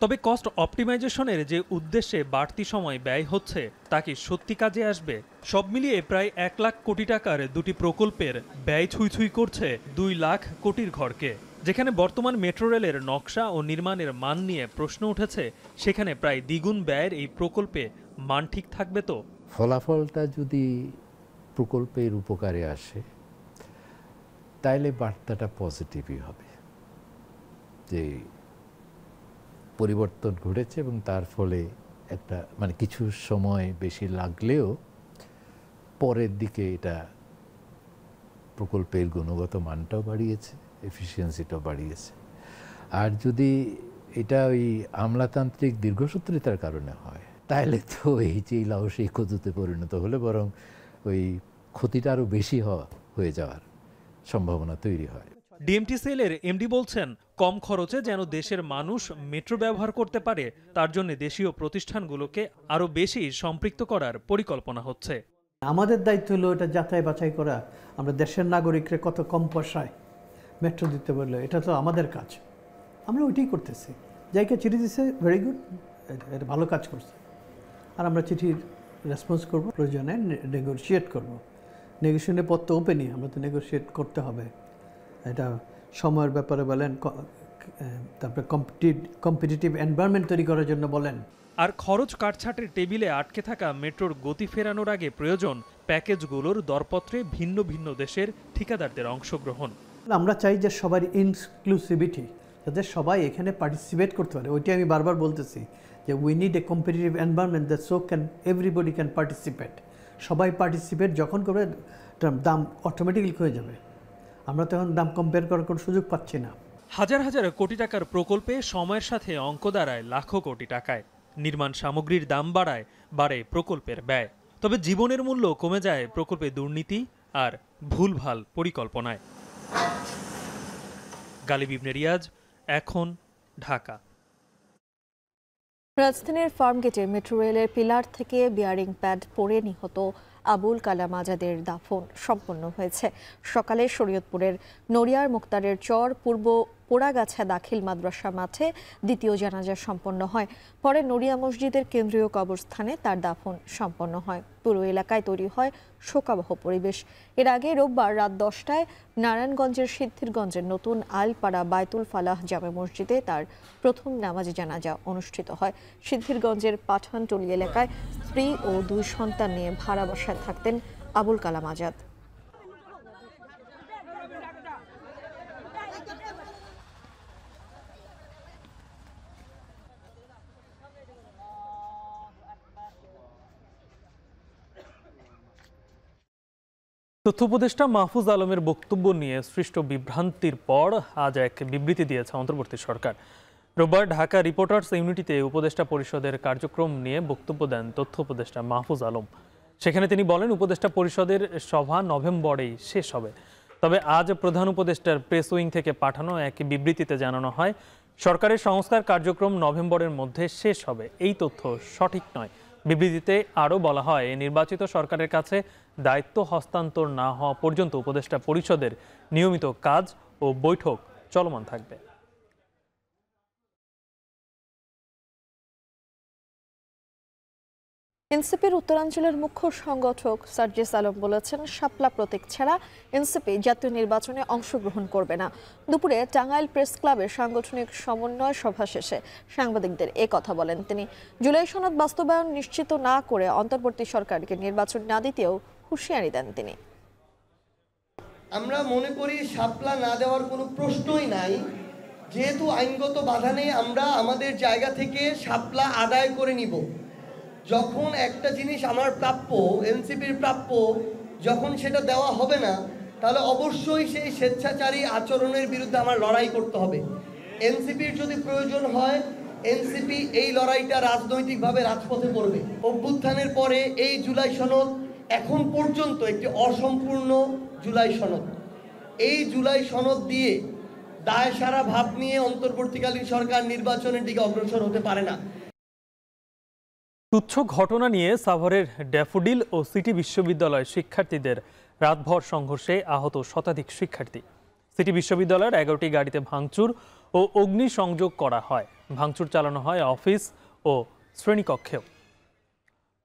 তবে কস্ট অপটিমাইজেশনের যে উদ্দেশ্যে বাড়তি সময় ব্যয় হচ্ছে তা কি সত্যি কাজে আসবে? সব মিলিয়ে প্রায় 1 লাখ কোটি টাকার দুটি প্রকল্পের ব্যয় ছুঁই করছে 2 লাখ কোটির ঘরকে। যেখানে বর্তমান মেট্রো রেলের নকশা ও নির্মাণের মান নিয়ে প্রশ্ন উঠেছে, সেখানে প্রায় দ্বিগুণ ব্যয়ের এই প্রকল্পে মান ঠিক থাকবে তো? ফলাফলটা যদি প্রকল্পের উপকারে আসে, তাইলে বার্তাটা পজিটিভই হবে, যে পরিবর্তন ঘটেছে এবং তার ফলে একটা কিছু সময় বেশি লাগলেও পরের দিকে এটা প্রকল্পের গুণগত মানটাও বাড়িয়েছে, এফিসিয়েন্সিটাও বাড়িয়েছে। আর যদি এটা ওই আমলাতান্ত্রিক দীর্ঘসূত্রিতার কারণে হয়, তাহলে তো এই যে লাউ সেই কদুতে পরিণত হলে বরং ওই ক্ষতিটা আরও বেশি হয়ে যাওয়ার সম্ভাবনা তৈরি হয়। ডিএমটিসিএল এর এমডি বলছেন, কম খরচে যেন দেশের মানুষ মেট্রো ব্যবহার করতে পারে, তার জন্য দেশীয় প্রতিষ্ঠানগুলোকে আরো বেশি সম্পৃক্ত করার পরিকল্পনা হচ্ছে। আমাদের দায়িত্ব হলো এটা যাচাই বাছাই করা, আমরা দেশের নাগরিকরা কত কম পয়সায় মেট্রো দিতে পারলে, এটা তো আমাদের কাজ, আমরা ওইটাই করতেছি। যাইকে চিঠি দিচ্ছে, ভেরি গুড, এটা ভালো কাজ করছে, আর আমরা চিঠির রেসপন্স করব, প্রয়োজনে নেগোশিয়েট করব। নেগোশিয়েশনের পথ তো ওপেনই, আমরা তো নেগোশিয়েট করতে হবে। এটা সময়ের ব্যাপারে বলেন, তারপরে কম্পিটিটিভ এনভায়রনমেন্ট তৈরি করার জন্য বলেন। আর খরচ কাটছাটের টেবিলে আটকে থাকা মেট্রোর গতি ফেরানোর আগে প্রয়োজন প্যাকেজগুলোর দরপত্রে ভিন্ন ভিন্ন দেশের ঠিকাদারদের অংশগ্রহণ। আমরা চাই যে সবার ইনক্লুসিভিটি, যাতে সবাই এখানে পার্টিসিপেট করতে পারে। ওইটাই আমি বারবার বলতেছি যে we need a competitive environment that so can everybody can participate. সবাই পার্টিসিপেট যখন করবে, দাম অটোমেটিক্যালি হয়ে যাবে। আমরা তখন দাম কম্পেয়ার করার কোনো সুযোগ পাচ্ছি না। হাজার হাজার কোটি টাকার প্রকল্পে সময়ের সাথে অঙ্ক দাঁড়ায় লাখো কোটি টাকায়। নির্মাণ সামগ্রীর দাম বাড়ে প্রকল্পের ব্যয়। তবে জীবনের মূল্য কমে যায় প্রকল্পে দুর্নীতি আর ভুলভাল পরিকল্পনায়। গালিব ইবনে রিয়াজ, এখন, ঢাকা। রাজধানীর ফার্মগেটের মেট্রো রেলের পিলার থেকে বিয়ারিং প্যাড পড়ে নিহত আবুল কালাম আজাদের দাফন সম্পন্ন হয়েছে। সকালে শরীয়তপুরের নড়িয়ার মুক্তারের চর পূর্ব পোড়াগাছা দাখিল মাদ্রাসা মাঠে দ্বিতীয় জানাজা সম্পন্ন হয়। পরে নড়িয়া মসজিদের কেন্দ্রীয় কবরস্থানে তার দাফন সম্পন্ন হয়। পুরো এলাকায় তৈরি হয় শোকাবহ পরিবেশ। এর আগে রোববার রাত 10টায় নারায়ণগঞ্জের সিদ্ধিরগঞ্জের নতুন আলপাড়া বায়তুল ফালাহ জামে মসজিদে তার প্রথম নামাজে জানাজা অনুষ্ঠিত হয়। সিদ্ধিরগঞ্জের পাঠানটলি এলাকায় স্ত্রী ও 2 সন্তান নিয়ে ভাড়া বাসায় থাকতেন আবুল কালাম আজাদ। তথ্য উপদেষ্টা মাহফুজ আলমের বক্তব্য নিয়ে সৃষ্ট বিভ্রান্তির পর আজ এক বিবৃতি দিয়েছে অন্তর্বর্তী সরকার। রোববার ঢাকা রিপোর্টার্স ইউনিটিতে উপদেষ্টা পরিষদের কার্যক্রম নিয়ে বক্তব্য দেন তথ্য উপদেষ্টা মাহফুজ আলম। সেখানে তিনি বলেন, উপদেষ্টা পরিষদের সভা নভেম্বরেই শেষ হবে। তবে আজ প্রধান উপদেষ্টার প্রেস উইং থেকে পাঠানো এক বিবৃতিতে জানানো হয়, সরকারের সংস্কার কার্যক্রম নভেম্বরের মধ্যে শেষ হবে। এই তথ্য সঠিক নয়। বিবৃতিতে আরও বলা হয়, নির্বাচিত সরকারের কাছে দায়িত্ব হস্তান্তর না হওয়া পর্যন্ত উপদেষ্টা পরিষদের নিয়মিত কাজ ও বৈঠক চলমান থাকবে। এনসিপির উত্তরাঞ্চলের মুখ্য সংগঠক সার্জিস আলম বলেছেন, শাপলা প্রতীক ছাড়া এনসিপি জাতীয় নির্বাচনে অংশগ্রহণ করবে না। দুপুরে টাঙ্গাইল প্রেস ক্লাবে সাংগঠনিক সমন্বয় সভা শেষে সাংবাদিকদের এ কথা বলেন তিনি। জুলাই সনদ বাস্তবায়ন নিশ্চিত না করে অন্তর্বর্তী সরকারকে নির্বাচন না দিতেও হুঁশিয়ারি দেন তিনি। আমরা মনে করি শাপলা না দেওয়ার কোনো প্রশ্নই নাই। যেহেতু আইনগত বাধা নেই, আমরা আমাদের জায়গা থেকে শাপলা আদায় করে নিব। যখন একটা জিনিস আমার প্রাপ্য, এনসিপির প্রাপ্য, যখন সেটা দেওয়া হবে না, তাহলে অবশ্যই সেই স্বেচ্ছাচারী আচরণের বিরুদ্ধে আমার লড়াই করতে হবে। এনসিপির যদি প্রয়োজন হয়, এনসিপি এই লড়াইটা রাজনৈতিকভাবে রাজপথে করবে। অভ্যুত্থানের পরে এই জুলাই সনদ এখন পর্যন্ত একটি অসম্পূর্ণ জুলাই সনদ। এই জুলাই সনদ দিয়ে দায় সারা ভাব নিয়ে অন্তর্বর্তীকালীন সরকার নির্বাচনের দিকে অগ্রসর হতে পারে না। তুচ্ছ ঘটনা নিয়ে সাভারের ড্যাফোডিল ও সিটি বিশ্ববিদ্যালয় শিক্ষার্থীদের রাতভর সংঘর্ষে আহত শতাধিক শিক্ষার্থী। সিটি বিশ্ববিদ্যালয়ের 11টি গাড়িতে ভাঙচুর ও অগ্নিসংযোগ করা হয়। ভাঙচুর চালানো হয় অফিস ও শ্রেণীকক্ষেও।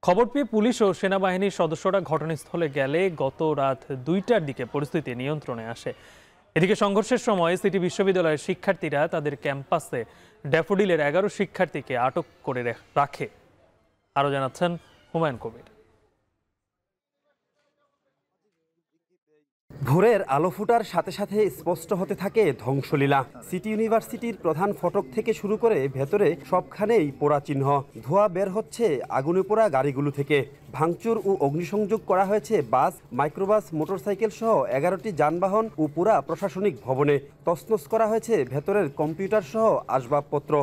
খবর পেয়ে পুলিশ ও সেনাবাহিনীর সদস্যরা ঘটনাস্থলে গেলে গত রাত 2টার দিকে পরিস্থিতি নিয়ন্ত্রণে আসে। এদিকে সংঘর্ষের সময় সিটি বিশ্ববিদ্যালয়ের শিক্ষার্থীরা তাদের ক্যাম্পাসে ড্যাফোডিলের 11 শিক্ষার্থীকে আটক করে রাখে। আরো জানাচ্ছেন হুমায়ুন কবির। ভোরের আলো ফুটার সাথে সাথে স্পষ্ট হতে থাকে ধ্বংসলীলা। সিটি ইউনিভার্সিটির প্রধান ফটক থেকে শুরু করে ভেতরে সবখানেই পোড়া চিহ্ন। ধোঁয়া বের হচ্ছে আগুনে পোড়া গাড়িগুলো থেকে। ভাঙচুর ও অগ্নিসংযোগ করা হয়েছে বাস, মাইক্রোবাস, মোটরসাইকেল সহ 11টি যানবাহন ও পুরা প্রশাসনিক ভবনে। তছনছ করা হয়েছে ভেতরের কম্পিউটার সহ আসবাবপত্র।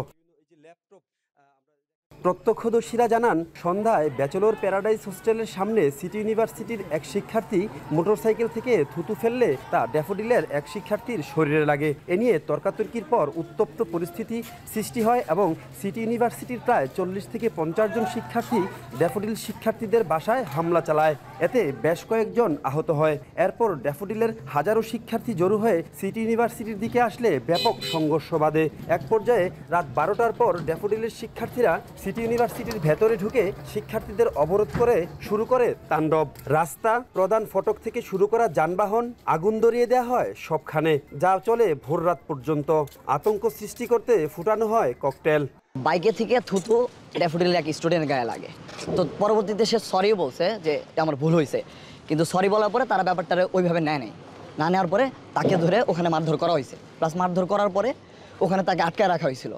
প্রত্যক্ষদর্শীরা জানান, সন্ধ্যায় ব্যাচেলর প্যারাডাইস হোস্টেলের সামনে সিটি ইউনিভার্সিটির এক শিক্ষার্থী মোটরসাইকেল থেকে থুতু ফেললে তা ড্যাফোডিলের এক শিক্ষার্থীর শরীরে লাগে। এ নিয়ে তর্কাতর্কির পর উত্তপ্ত পরিস্থিতি সৃষ্টি হয় এবং সিটি ইউনিভার্সিটির প্রায় 40 থেকে 50 জন শিক্ষার্থী ড্যাফোডিল শিক্ষার্থীদের বাসায় হামলা চালায়। এতে বেশ কয়েকজন আহত হয়। এরপর ড্যাফোডিলের হাজারো শিক্ষার্থী জড়ো হয়ে সিটি ইউনিভার্সিটির দিকে আসলে ব্যাপক সংঘর্ষ বাধে। এক পর্যায়ে রাত 12টার পর ড্যাফোডিলের শিক্ষার্থীরা সিটি ইউনিভার্সিটির ভেতরে ঢুকে শিক্ষার্থীদের অবরোধ করে শুরু করে তাণ্ডব। রাস্তা, প্রধান ফটক থেকে শুরু করা যানবাহন আগুন ধরিয়ে দেওয়া হয় সবখানে, যা চলে ভোর রাত পর্যন্ত। আতঙ্ক সৃষ্টি করতে ফুটানো হয় ককটেল। বাইকে থেকে থুতু ড্যাফোডিলের এক স্টুডেন্টের গায়ে লাগে। তো পরবর্তীতে সে সরি বলছে যে আমার ভুল হয়েছে, কিন্তু সরি বলার পরে তারা ব্যাপারটা ওইভাবে নেয় নাই। না নেওয়ার পরে তাকে ধরে ওখানে মারধর করা হয়েছে। প্লাস মারধর করার পরে ওখানে তাকে আটকায় রাখা হয়েছিল।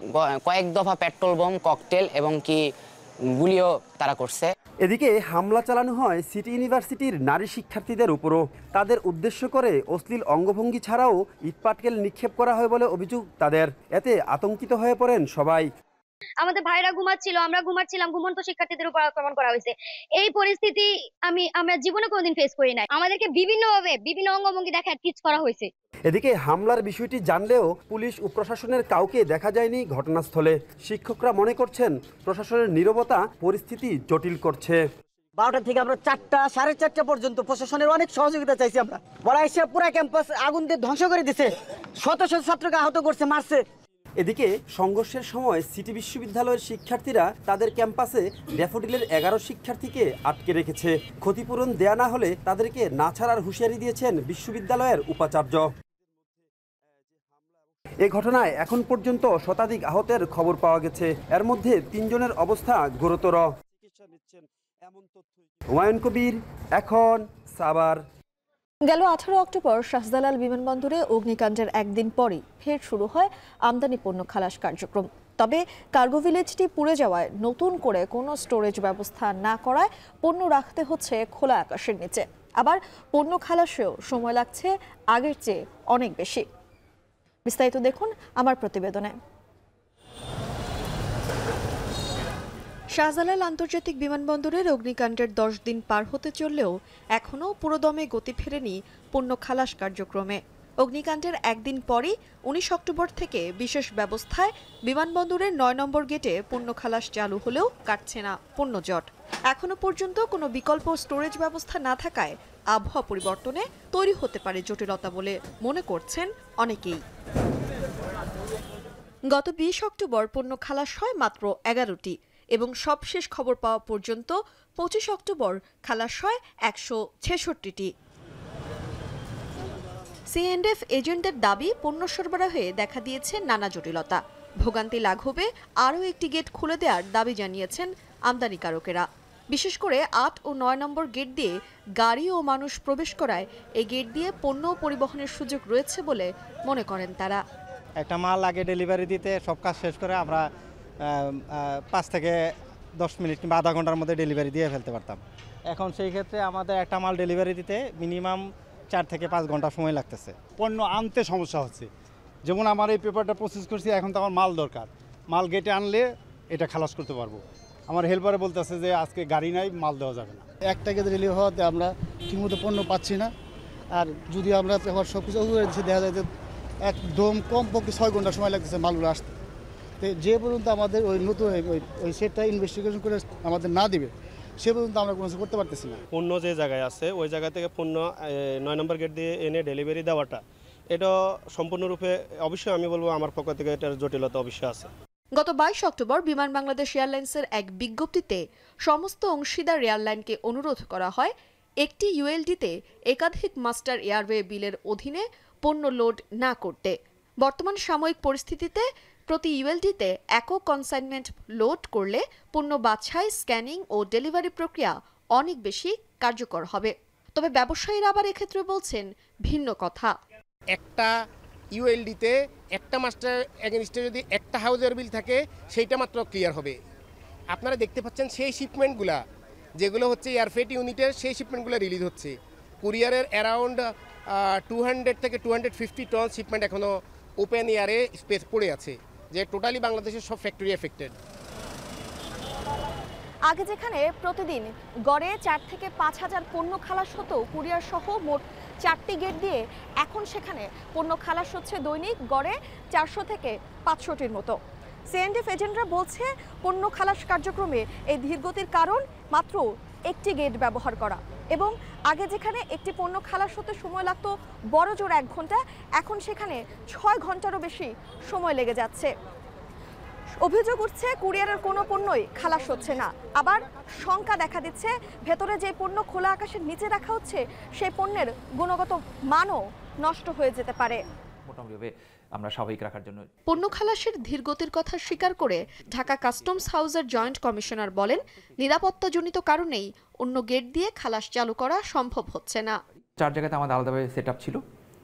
কয়েক দফা পেট্রোল বোম, ককটেল এবং কি গুলিও তারা করছে। এদিকে হামলা চালানো হয় সিটি ইউনিভার্সিটির নারী শিক্ষার্থীদের উপরও। তাদের উদ্দেশ্য করে অশ্লীল অঙ্গভঙ্গি ছাড়াও ইটপাটকেল নিক্ষেপ করা হয় বলে অভিযোগ তাদের। এতে আতঙ্কিত হয়ে পড়েন সবাই। আমাদের ভাইরা ঘুমাচ্ছিল, আমরা ঘুমাচ্ছিলাম, ঘুমন্ত শিক্ষার্থীদের উপর আক্রমণ করা হয়েছে। এই পরিস্থিতি আমরা জীবনে কোনোদিন ফেস করি নাই। আমাদেরকে বিভিন্নভাবে বিভিন্ন অঙ্গভঙ্গি দেখা টিচ করা হয়েছে। এদিকে হামলার বিষয়টি জানলেও পুলিশ ও প্রশাসনের কাউকে দেখা যায়নি ঘটনাস্থলে। শিক্ষকরা মনে করছেন প্রশাসনের নীরবতা পরিস্থিতি জটিল করছে। 12টা থেকে আমরা 4টা, 4:30 পর্যন্ত প্রশাসনের অনেক সহযোগিতা চাইছি আমরা। ওরা এসে পুরো ক্যাম্পাস আগুন দিয়ে ধ্বংস করে দিছে, শত শত ছাত্রকে আহত করছে, মারছে। এদিকে সংঘর্ষের সময় সিটি বিশ্ববিদ্যালয়ের শিক্ষার্থীরা তাদের ক্যাম্পাসে ড্যাফোডিলের 11 শিক্ষার্থীকে আটকে রেখেছে। ক্ষতিপূরণ দেয়া না হলে তাদেরকে না ছাড়ার হুঁশিয়ারি দিয়েছেন বিশ্ববিদ্যালয়ের উপাচার্য। এ ঘটনায় এখন পর্যন্ত শতাধিক আহতের খবর পাওয়া গেছে। এর মধ্যে 3 জনের অবস্থা গুরুতর। হুমায়ুন কবির, এখন সাভার। গেল 18 অক্টোবর শাহজালাল বিমানবন্দরে অগ্নিকাণ্ডের একদিন পরই ফের শুরু হয় আমদানি পণ্য খালাস কার্যক্রম। তবে কার্গো ভিলেজটি পুড়ে যাওয়ায় নতুন করে কোনো স্টোরেজ ব্যবস্থা না করায় পণ্য রাখতে হচ্ছে খোলা আকাশের নিচে। আবার পণ্য খালাসেও সময় লাগছে আগের চেয়ে অনেক বেশি। বিস্তারিত দেখুন আমার প্রতিবেদনে। শাহজালাল আন্তর্জাতিক বিমানবন্দরের অগ্নিকাণ্ডের 10 দিন পার হতে চললেও এখনও পুরোদমে গতি ফেরেনি পণ্য খালাস কার্যক্রমে। অগ্নিকাণ্ডের একদিন পরই 19 অক্টোবর থেকে বিশেষ ব্যবস্থায় বিমানবন্দরের 9 নম্বর গেটে পণ্য খালাস চালু হলেও কাটছে না পণ্য জট। এখনো পর্যন্ত কোনো বিকল্প স্টোরেজ ব্যবস্থা না থাকায় আবহাওয়া পরিবর্তনে তৈরি হতে পারে জটিলতা বলে মনে করছেন অনেকেই। গত 20 অক্টোবর পণ্য খালাস হয় মাত্র 11টি এবং সবশেষ খবর পাওয়া পর্যন্ত 25 অক্টোবর খালাস হয় 166টি। সিএনএফ এজেন্টদের দাবি পণ্য সরবরাহে দেখা দিয়েছে নানা জটিলতা। ভোগান্তি লাঘবে আরও একটি গেট খুলে দেওয়ার দাবি জানিয়েছেন আমদানিকারকেরা। বিশেষ করে 8 ও 9 নম্বর গেট দিয়ে গাড়ি ও মানুষ প্রবেশ করায় এই গেট দিয়ে পণ্য পরিবহনের সুযোগ রয়েছে বলে মনে করেন তারা। একটা মাল আগে ডেলিভারি দিতে সব কাজ শেষ করে আমরা 5 থেকে 10 মিনিট কিংবা আধা ঘন্টার মধ্যে ডেলিভারি দিয়ে ফেলতে পারতাম। এখন সেই ক্ষেত্রে আমাদের একটা মাল ডেলিভারি দিতে মিনিমাম 4 থেকে 5 ঘন্টা সময় লাগতেছে। পণ্য আনতে সমস্যা হচ্ছে। যেমন আমার এই পেপারটা প্রসেস করছি, এখন তো আমার মাল দরকার, মাল গেটে আনলে এটা খালাস করতে পারবো। আমার হেল্পারে বলতেছে যে আজকে গাড়ি নাই, মাল দেওয়া যাবে না। একটা গেট রিলিভ হওয়াতে আমরা ঠিকমতো পণ্য পাচ্ছি না। আর যদি আমরা পেপার সব কিছু দেখা যায় যে একদম কমপক্ষে 6 ঘন্টা সময় লাগতেছে মালগুলো আসতে। তো যে পর্যন্ত আমাদের ওই নতুন ওই সেটটা ইনভেস্টিগেশন করে আমাদের না দিবে সে পর্যন্ত আমরা কোনো কিছু করতে পারতেছি না। পণ্য যে জায়গায় আছে ওই জায়গা থেকে পণ্য 9 নম্বর গেট দিয়ে এনে ডেলিভারি দেওয়াটা, এটা সম্পূর্ণরূপে অবশ্যই আমি বলবো আমার পক্ষ থেকে এটার জটিলতা অবশ্যই আছে। গত 22 অক্টোবর বিমান বাংলাদেশ এয়ারলাইন্সের এক বিজ্ঞপ্তিতে সমস্ত অংশীদার এয়ারলাইনকে অনুরোধ করা হয় একটি ইউএলডিতে একাধিক মাস্টার এয়ারওয়ে বিলের অধীনে পণ্য লোড না করতে। বর্তমান সাময়িক পরিস্থিতিতে প্রতি ইউএলডিতে একক কনসাইনমেন্ট লোড করলে পণ্য বাছাই, স্ক্যানিং ও ডেলিভারি প্রক্রিয়া অনেক বেশি কার্যকর হবে। তবে ব্যবসায়ীরা আবার এক্ষেত্রে বলছেন ভিন্ন কথা। একটা ইউএলডিতে একটা মাস্টার এগেনস্টে যদি একটা হাউজের বিল থাকে সেইটা মাত্র ক্লিয়ার হবে। আপনারা দেখতে পাচ্ছেন সেই শিপমেন্টগুলা যেগুলো হচ্ছে এয়ারফ্রেট ইউনিটের, সেই শিপমেন্টগুলো রিলিজ হচ্ছে। কুরিয়ারের অ্যারাউন্ড 200 থেকে 250 টন শিপমেন্ট এখনও ওপেন এয়ারে স্পেস পড়ে আছে, যে টোটালি বাংলাদেশের সব ফ্যাক্টরি এফেক্টেড। আগে যেখানে প্রতিদিন গড়ে 4 থেকে 5 হাজার পণ্য খালাস হতো কুরিয়ার সহ মোট 4টি গেট দিয়ে, এখন সেখানে পণ্য খালাস হচ্ছে দৈনিক গড়ে 400 থেকে 500টির মতো। সিএনএফ এজেন্টরা বলছে পণ্য খালাস কার্যক্রমে এই ধীরগতির কারণ মাত্র একটি গেট ব্যবহার করা, এবং আগে যেখানে একটি পণ্য খালাস হতে সময় লাগতো বড় জোর 1 ঘন্টা, এখন সেখানে 6 ঘন্টারও বেশি সময় লেগে যাচ্ছে। অভিযোগ উঠছে কুরিয়ারের কোনো পণ্যই খালাস হচ্ছে না। আবার শঙ্কা দেখা দিচ্ছে ভেতরে যে পণ্য খোলা আকাশের নিচে রাখা হচ্ছে সেই পণ্যের গুণগত মানও নষ্ট হয়ে যেতে পারে। মোটামুটিভাবে আমরা স্বাভাবিক রাখার জন্য পণ্য খালাসের ধীরগতির কথা স্বীকার করে ঢাকা কাস্টমস হাউসের জয়েন্ট কমিশনার বলেন, নিরাপত্তাজনিত কারণেই অন্য গেট দিয়ে খালাস চালু করা সম্ভব হচ্ছে না। 4 জায়গাতে আমাদের আলাদাভাবে সেট আপ ছিল,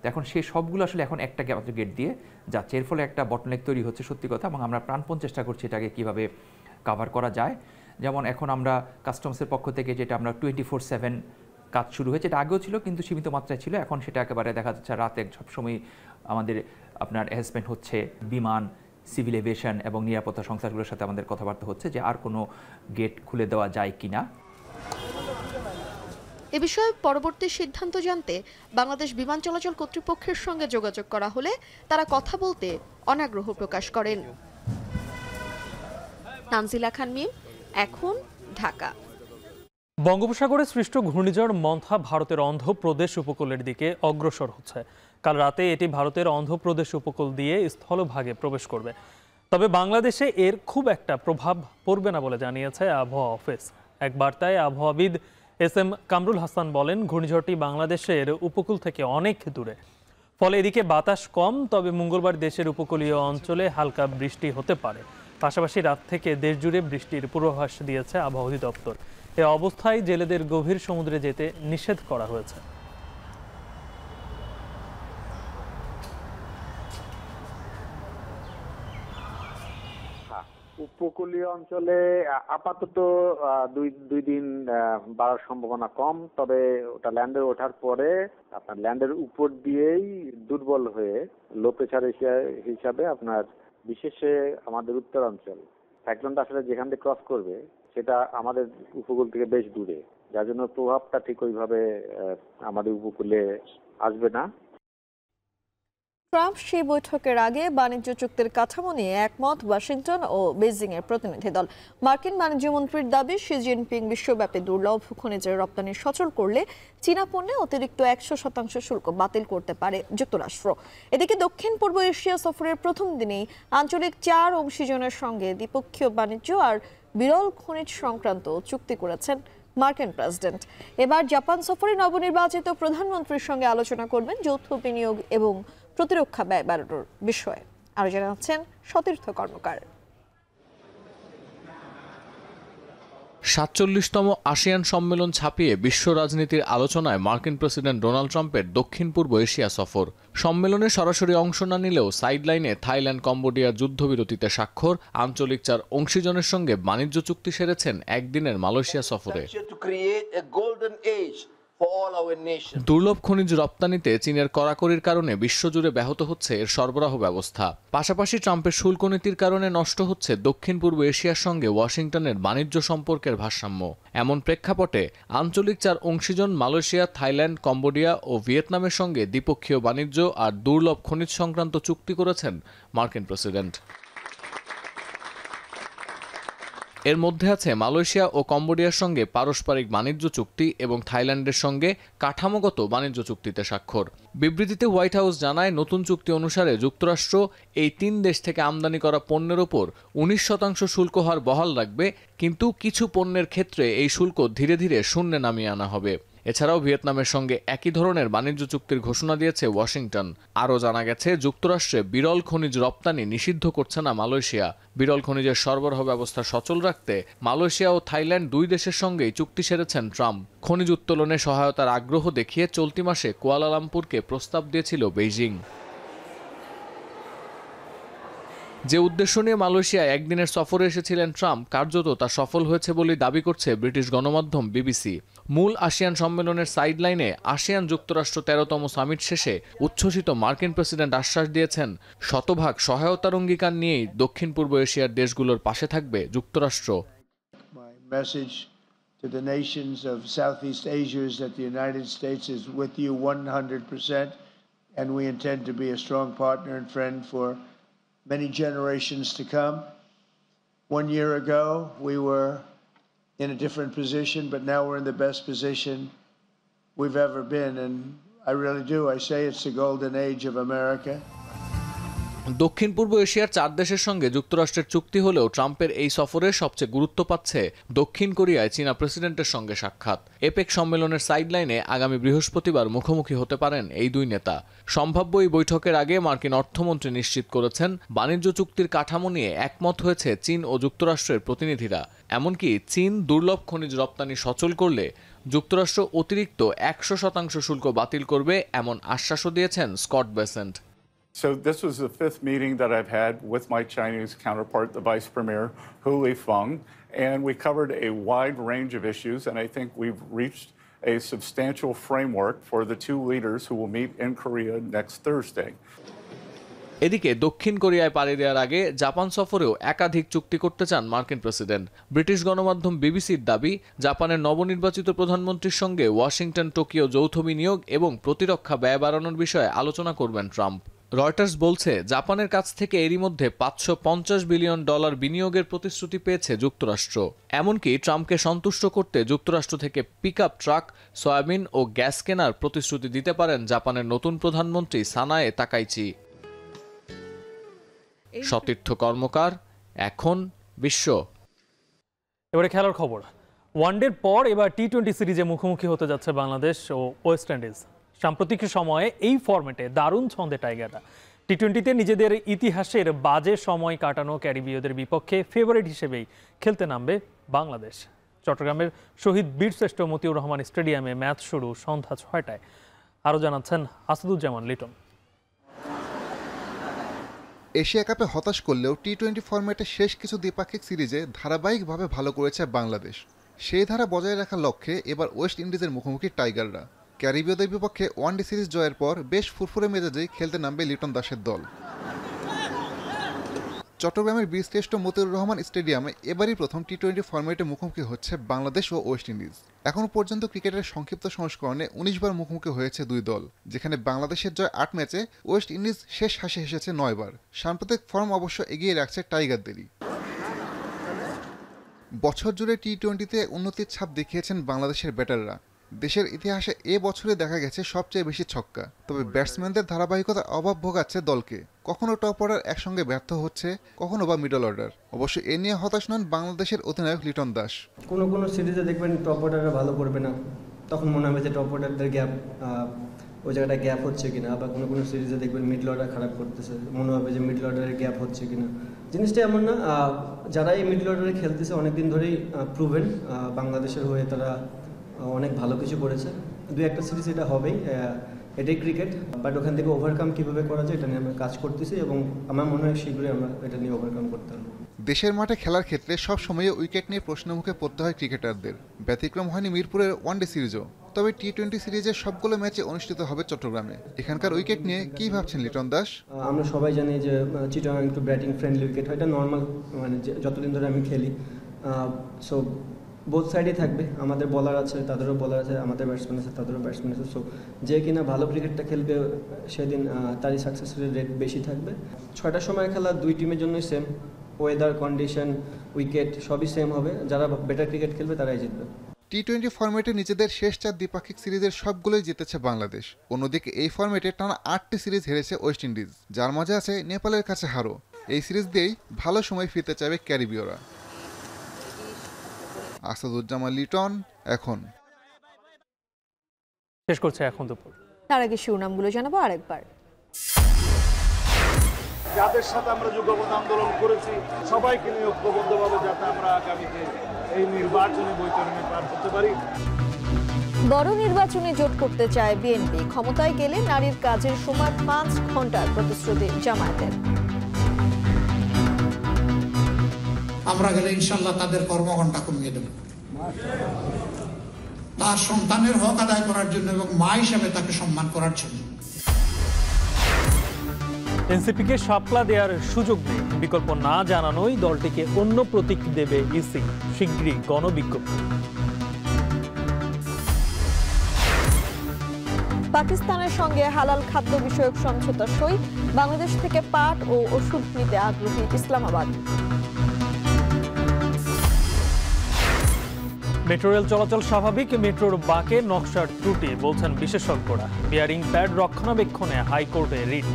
এখন সেই সবগুলো আসলে এখন একটা গেট দিয়ে যাচ্ছে। এর ফলে একটা বটলনেক তৈরি হচ্ছে সত্যি কথা, এবং আমরা প্রাণপণ চেষ্টা করছি এটাকে কীভাবে কাভার করা যায়। যেমন এখন আমরা কাস্টমসের পক্ষ থেকে যেটা আমরা 24/7 কাজ শুরু হয়েছে, এটা আগেও ছিল কিন্তু সীমিত মাত্রায় ছিল, এখন সেটা একেবারে দেখা যাচ্ছে রাতে সবসময় আমাদের আপনার অ্যাসেসমেন্ট হচ্ছে। বিমান, সিভিল এভিয়েশন এবং নিরাপত্তা সংস্থাগুলোর সাথে আমাদের কথাবার্তা হচ্ছে যে আর কোনো গেট খুলে দেওয়া যায় কিনা। এ বিষয়ে পরবর্তী সিদ্ধান্ত জানতে বাংলাদেশ বিমান চলাচল কর্তৃপক্ষের সঙ্গে যোগাযোগ করা হলে তারা কথা বলতে অনাগ্রহ প্রকাশ করেন। তানজিলা খান মিম, এখন, ঢাকা। বঙ্গোপসাগরে সৃষ্ট ঘূর্ণিঝড় মন্থা ভারতের অন্ধ্রপ্রদেশ উপকূলের দিকে অগ্রসর হচ্ছে। কাল রাতে এটি ভারতের অন্ধ্রপ্রদেশ উপকূল দিয়ে স্থলভাগে প্রবেশ করবে, তবে বাংলাদেশে এর খুব একটা প্রভাব পড়বে না বলে জানিয়েছে আবহাওয়া অফিস। এক বার্তায় আবহাওয়াবিদ এস.এম. কামরুল হাসান বলেন, ঘূর্ণিঝড়টি বাংলাদেশের উপকূল থেকে অনেক দূরে, ফলে এদিকে বাতাস কম, তবে মঙ্গলবার দেশের উপকূলীয় অঞ্চলে হালকা বৃষ্টি হতে পারে। পাশাপাশি রাত থেকে দেশ জুড়ে বৃষ্টির পূর্বাভাস দিয়েছে আবহাওয়া অধিদপ্তর। এ অবস্থায় জেলেদের গভীর সমুদ্রে যেতে নিষেধ করা হয়েছে। উপকূলীয় অঞ্চলে আপাতত দুই দিন বাড়ার সম্ভাবনা কম, তবে ওটা ল্যান্ডে ওঠার পরে আপনার ল্যান্ডের উপর দিয়েই দুর্বল হয়ে লো প্রেসার হিসাবে আপনার বিশেষে আমাদের উত্তরাঞ্চল সাইক্লোনটা আসলে যেখান থেকে ক্রস করবে সেটা আমাদের উপকূল থেকে বেশ দূরে, যার জন্য প্রভাবটা ঠিক ওইভাবে আমাদের উপকূলে আসবে না। ট্রাম্প সেই বৈঠকের আগে বাণিজ্য চুক্তির কাঠামো নিয়ে একমত ওয়াশিংটন ও বেজিং এর প্রতিনিধি দল। মার্কিন বাণিজ্য মন্ত্রীর দাবি, শি জিনপিং বিশ্বব্যাপী দুর্লভ খনিজের রপ্তানি সচল করলে চীনা পণ্যে অতিরিক্ত 100% শুল্ক বাতিল করতে পারে যুক্তরাষ্ট্র। এদিকে দক্ষিণ পূর্ব এশিয়া সফরের প্রথম দিনেই আঞ্চলিক 4 অংশীজনের সঙ্গে দ্বিপক্ষীয় বাণিজ্য আর বিরল খনিজ সংক্রান্ত চুক্তি করেছেন মার্কিন প্রেসিডেন্ট। এবার জাপান সফরে নবনির্বাচিত প্রধানমন্ত্রীর সঙ্গে আলোচনা করবেন যৌথ বিনিয়োগ এবং প্রতিরক্ষা ব্যয় বাড়ানোর বিষয়ে। আরো জানাচ্ছেন সতীর্থ কর্মকার। ৪৭তম আসিয়ান সম্মেলন ছাপিয়ে বিশ্ব রাজনীতির আলোচনায় মার্কিন প্রেসিডেন্ট ডোনাল্ড ট্রাম্পের দক্ষিণ পূর্ব এশিয়া সফর। সম্মেলনে সরাসরি অংশ না নিলেও সাইডলাইনে থাইল্যান্ড কম্বোডিয়ার যুদ্ধবিরতিতে স্বাক্ষর, আঞ্চলিক 4 অংশীজনের সঙ্গে বাণিজ্য চুক্তি সেরেছেন একদিনের মালয়েশিয়া সফরে। দুর্লভ খনিজ রপ্তানিতে চীনের কড়াকড়ির কারণে বিশ্বজুড়ে ব্যাহত হচ্ছে এর সরবরাহ ব্যবস্থা। পাশাপাশি ট্রাম্পের শুল্ক নীতির কারণে নষ্ট হচ্ছে দক্ষিণ পূর্ব এশিয়ার সঙ্গে ওয়াশিংটনের বাণিজ্য সম্পর্কের ভারসাম্য। এমন প্রেক্ষাপটে আঞ্চলিক 4 অংশীজন মালয়েশিয়া, থাইল্যান্ড, কম্বোডিয়া ও ভিয়েতনামের সঙ্গে দ্বিপক্ষীয় বাণিজ্য আর দুর্লভ খনিজ সংক্রান্ত চুক্তি করেছেন মার্কিন প্রেসিডেন্ট। এর মধ্যে আছে মালয়েশিয়া ও কম্বোডিয়ার সঙ্গে পারস্পরিক বাণিজ্য চুক্তি এবং থাইল্যান্ডের সঙ্গে কাঠামোগত বাণিজ্য চুক্তিতে স্বাক্ষর। বিবৃতিতে হোয়াইট হাউস জানায়, নতুন চুক্তি অনুসারে যুক্তরাষ্ট্র এই 3 দেশ থেকে আমদানি করা পণ্যের ওপর 19% শুল্ক হার বহাল রাখবে, কিন্তু কিছু পণ্যের ক্ষেত্রে এই শুল্ক ধীরে ধীরে শূন্যে নামিয়ে আনা হবে। এছাড়াও ভিয়েতনামের সঙ্গে একই ধরনের বাণিজ্য চুক্তির ঘোষণা দিয়েছে ওয়াশিংটন। আরও জানা গেছে, যুক্তরাষ্ট্রে বিরল খনিজ রপ্তানি নিষিদ্ধ করছে না মালয়েশিয়া। বিরল খনিজের সরবরাহ ব্যবস্থা সচল রাখতে মালয়েশিয়া ও থাইল্যান্ড 2 দেশের সঙ্গেই চুক্তি সেরেছেন ট্রাম্প। খনিজ উত্তোলনে সহায়তার আগ্রহ দেখিয়ে চলতি মাসে কুয়ালালামপুরকে প্রস্তাব দিয়েছিল বেইজিং। যে উদ্দেশ্য নিয়ে মালয়েশিয়ায় একদিনের সফরে এসেছিলেন ট্রাম্প, কার্যত তা সফল হয়েছে বলে দাবি করছে ব্রিটিশ গণমাধ্যম বিবিসি। মূল আসিয়ান সম্মেলনের সাইডলাইনে আসিয়ান যুক্তরাষ্ট্র 13তম সামিট শেষে উচ্ছ্বসিত মার্কিন প্রেসিডেন্ট আশ্বাস দিয়েছেন, শতভাগ সহায়তার অঙ্গীকার নিয়েই দক্ষিণ পূর্ব এশিয়ার দেশগুলোর পাশে থাকবে যুক্তরাষ্ট্র। To the nations of Southeast Asia is that the United States is with you 100%, and we intend to be a strong partner and friend for many generations to come. 1 year ago, we were in a different position, but now we're in the best position we've ever been, and I really do. I say it's the golden age of America. দক্ষিণ পূর্ব এশিয়ার 4 দেশের সঙ্গে যুক্তরাষ্ট্রের চুক্তি হলেও ট্রাম্পের এই সফরে সবচেয়ে গুরুত্ব পাচ্ছে দক্ষিণ কোরিয়ায় চীনা প্রেসিডেন্টের সঙ্গে সাক্ষাৎ। এপেক সম্মেলনের সাইডলাইনে আগামী বৃহস্পতিবার মুখোমুখি হতে পারেন এই 2 নেতা। সম্ভাব্য এই বৈঠকের আগে মার্কিন অর্থমন্ত্রী নিশ্চিত করেছেন, বাণিজ্য চুক্তির কাঠামো নিয়ে একমত হয়েছে চীন ও যুক্তরাষ্ট্রের প্রতিনিধিরা। এমনকি চীন দুর্লভ খনিজ রপ্তানি সচল করলে যুক্তরাষ্ট্র অতিরিক্ত 100% শুল্ক বাতিল করবে, এমন আশ্বাসও দিয়েছেন Scott Bessent. So this was the 5th meeting that I've had with my Chinese counterpart, the Vice Premier, Hu Lifeng, and we covered a wide range of issues, and I think we've reached a substantial framework for the 2 leaders who will meet in Korea next Thursday. এদিকে দক্ষিণ কোরিয়ায় পাড়ি দেওয়ার আগে জাপান সফরেও একাধিক চুক্তি করতে চান মার্কিন প্রেসিডেন্ট। ব্রিটিশ গণমাধ্যম বিবিসির দাবি, জাপানের নবনির্বাচিত প্রধানমন্ত্রীর সঙ্গে ওয়াশিংটন টোকিও যৌথ বিনিয়োগ এবং প্রতিরক্ষা ব্যয় বাড়ানোর বিষয়ে আলোচনা করবেন ট্রাম্প। রয়টার্স বলছে, জাপানের কাছ থেকে এরই মধ্যে $550 বিলিয়ন বিনিয়োগের প্রতিশ্রুতি পেয়েছে যুক্তরাষ্ট্র। এমনকি ট্রাম্পকে সন্তুষ্ট করতে যুক্তরাষ্ট্র থেকে পিকআপ ট্রাক, সয়াবিন ও গ্যাস কেনার প্রতিশ্রুতি দিতে পারেন জাপানের নতুন প্রধানমন্ত্রী সানায়ে তাকাইচি। সতীর্থ কর্মকার, এখন বিশ্ব। এবারে খেলার খবর। ওয়ানডের পর এবার টি-20 সিরিজে মুখোমুখি হতে যাচ্ছে বাংলাদেশ ও ওয়েস্ট ইন্ডিজ। সাম্প্রতিক সময়ে এই ফরম্যাটে দারুণ ছন্দে টাইগাররা। টি-20তে নিজেদের ইতিহাসের বাজে সময় কাটানো ক্যারিবীয়দের বিপক্ষে ফেভারিট হিসেবেই খেলতে নামবে বাংলাদেশ। চট্টগ্রামের শহীদ বীরশ্রেষ্ঠ মতিউর রহমান স্টেডিয়ামে ম্যাচ শুরু সন্ধ্যা 6টায়। আরও জানাচ্ছেন আসাদুজ্জামান লিটন। এশিয়া কাপে হতাশ করলেও টি-20 ফরম্যাটে শেষ কিছু দ্বিপাক্ষিক সিরিজে ধারাবাহিকভাবে ভালো করেছে বাংলাদেশ। সেই ধারা বজায় রাখার লক্ষ্যে এবার ওয়েস্ট ইন্ডিজের মুখোমুখি টাইগাররা। ক্যারিবীয়দের বিপক্ষে ওয়ানডে সিরিজ জয়ের পর বেশ ফুরফুরে মেজাজেই খেলতে নামবে লিটন দাসের দল। চট্টগ্রামের বীরশ্রেষ্ঠ মতিউর রহমান স্টেডিয়ামে এবারই প্রথম টি-20 ফরম্যাটে মুখোমুখি হচ্ছে বাংলাদেশ ও ওয়েস্ট ইন্ডিজ। এখনও পর্যন্ত ক্রিকেটের সংক্ষিপ্ত সংস্করণে 19 বার মুখোমুখি হয়েছে দুই দল, যেখানে বাংলাদেশের জয় 8 ম্যাচে, ওয়েস্ট ইন্ডিজ শেষ হাসি হেসেছে 9 বার। সাম্প্রতিক ফর্ম অবশ্য এগিয়ে রাখছে টাইগারদেরই। বছর জুড়ে টি-20তে উন্নতির ছাপ দেখিয়েছেন বাংলাদেশের ব্যাটাররা। দেশের ইতিহাসে এ বছরে দেখা গেছে সবচেয়ে বেশি ছক্কা। তবে ব্যাটসম্যানদের ধারাবাহিকতা অভাব ভোগাচ্ছে দলকে। কখনো টপ অর্ডার একসঙ্গে ব্যর্থ হচ্ছে, কখনো বা মিডল অর্ডার। অবশ্য এ নিয়ে হতাশ নন বাংলাদেশের অধিনায়ক লিটন দাস। কোনো সিরিজে দেখবেন টপ অর্ডাররা ভালো করবে না, তখন মনে হবে যে টপ অর্ডারদের গ্যাপ, ওই জায়গাটা গ্যাপ হচ্ছে কিনা। আবার কোনো সিরিজে দেখবেন মিডল অর্ডার খারাপ করতেছে, মনে হবে যে মিডল অর্ডারের গ্যাপ হচ্ছে কিনা। জিনিসটা এমন না, যারা এই মিডল অর্ডারে খেলতেছে অনেকদিন ধরেই প্রুভেন, বাংলাদেশের হয়ে তারা অনেক ভালো কিছু করেছে। দুই একটা সিরিজ এটা হবেই, এটাই ক্রিকেট। বাট ওখান থেকে ওভারকাম কীভাবে করা যায় এটা নিয়ে আমরা কাজ করতেছি এবং আমার মনে হয় শীঘ্রই আমরা এটা নিয়ে ওভারকাম করতে পারবো। দেশের মাঠে খেলার ক্ষেত্রে সব সময় উইকেট নিয়ে প্রশ্নের মুখে পড়তে হয় ক্রিকেটারদের। ব্যতিক্রম হয়নি মিরপুরের ওয়ানডে সিরিজও। তবে টি-20 সিরিজের সবগুলো ম্যাচে অনুষ্ঠিত হবে চট্টগ্রামে। এখানকার উইকেট নিয়ে কী ভাবছেন লিটন দাস? আমরা সবাই জানি যে চিটাগাং একটু ব্যাটিং ফ্রেন্ডলি উইকেট হয়, এটা নর্মাল, মানে যতদিন ধরে আমি খেলি। সো বোথ সাইডেই থাকবে, আমাদের বলার আছে, তাদেরও বলার আছে, আমাদের ব্যাটসম্যান আছে, তাদেরও ব্যাটসম্যান আছে। সো যে কিনা ভালো ক্রিকেটটা খেলবে সেদিন তারই সাকসেসের রেট বেশি থাকবে। 6টার সময় খেলা দুই টিমের জন্যই সেম, ওয়েদার কন্ডিশন, উইকেট সবই সেম হবে। যারা বেটার ক্রিকেট খেলবে তারাই জিতবে। টি-20 ফরম্যাটে নিজেদের শেষ 4 দ্বিপাক্ষিক সিরিজের সবগুলোই জিতেছে বাংলাদেশ। অন্যদিকে এই ফরম্যাটে টানা 8টি সিরিজ হেরেছে ওয়েস্ট ইন্ডিজ, যার মাঝে আছে নেপালের কাছে হারও। এই সিরিজ দিয়েই ভালো সময় ফিরতে চাইবে ক্যারিবীয়রা। আসাদুজ্জামান লিটন, এখন। শেষ করছে এখন দুপুর। তার আগে শিরোনামগুলো জানাবো আরেকবার। যাদের সাথে আমরা যুগপৎ আন্দোলন করেছি সবাইকে নিয়ে ঐক্যবদ্ধভাবে যাতে আমরা আগামীতে এই নির্বাচনী বৈতরণে পার করতে পারি। বড় নির্বাচনে জোট করতে চায় বিএনপি। ক্ষমতায় গেলে নারীর কাজের সময় 5 ঘন্টার প্রতিশ্রুতি জামায়াতের। আমরা গেলে ইনশাল্লাহ তাদের কর্মঘণ্টা কমিয়ে দেব, তার সন্তানের হক আদায় করার জন্য এবং মা হিসাবে তাকে সম্মান করার জন্য। এনসিপিকে শাপলা দেওয়ার সুযোগ নেই, বিকল্প না জানানোই দলটিকে অন্য প্রতীক দেবে ইসি। শিগগিরই গণবিজ্ঞপ্তি। পাকিস্তানের সঙ্গে হালাল খাদ্য বিষয়ক সমঝোতা সই। বাংলাদেশ থেকে পাট ও ওষুধ নিতে আগ্রহী ইসলামাবাদ। মেট্রো রেল চলাচল স্বাভাবিক, মেট্রোর বাঁকে নকশার ত্রুটি বলছেন বিশেষজ্ঞরা। বিয়ারিং প্যাড রক্ষণাবেক্ষণে হাইকোর্টে রিট।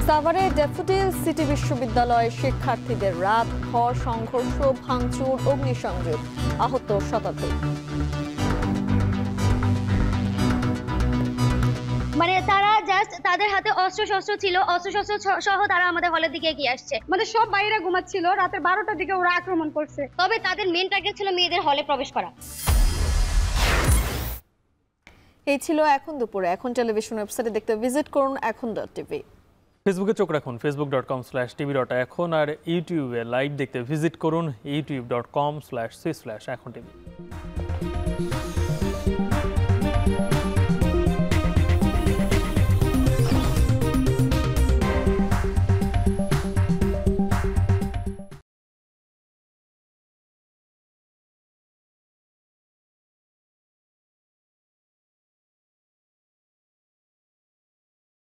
সাভারে ড্যাফোডিল সিটি বিশ্ববিদ্যালয়ের শিক্ষার্থীদের রাত ভর সংঘর্ষ, ভাঙচুর, অগ্নিসংযোগ, আহত শতাধিক। মানে তারা জাস্ট তাদের হাতে অস্ত্র ছিল, অস্ত্র সহ তারা আমাদের হলের দিকে এগিয়ে আসছে। মানে সব বাইরে ঘুমাচ্ছিল, রাতের 12টার দিকে ওরা আক্রমণ করছে। তবে তাদের মেন টার্গেট ছিল মেয়েদের হলে প্রবেশ করা। এই ছিল এখন দুপুরে। এখন টেলিভিশন ওয়েবসাইটে দেখতে ভিজিট করুন এখন.টিভি। ফেসবুকে চোখ রাখুন facebook.com/tv.এখন, আর ইউটিউবে লাইভ দেখতে ভিজিট করুন youtube.com/c/এখন.tv।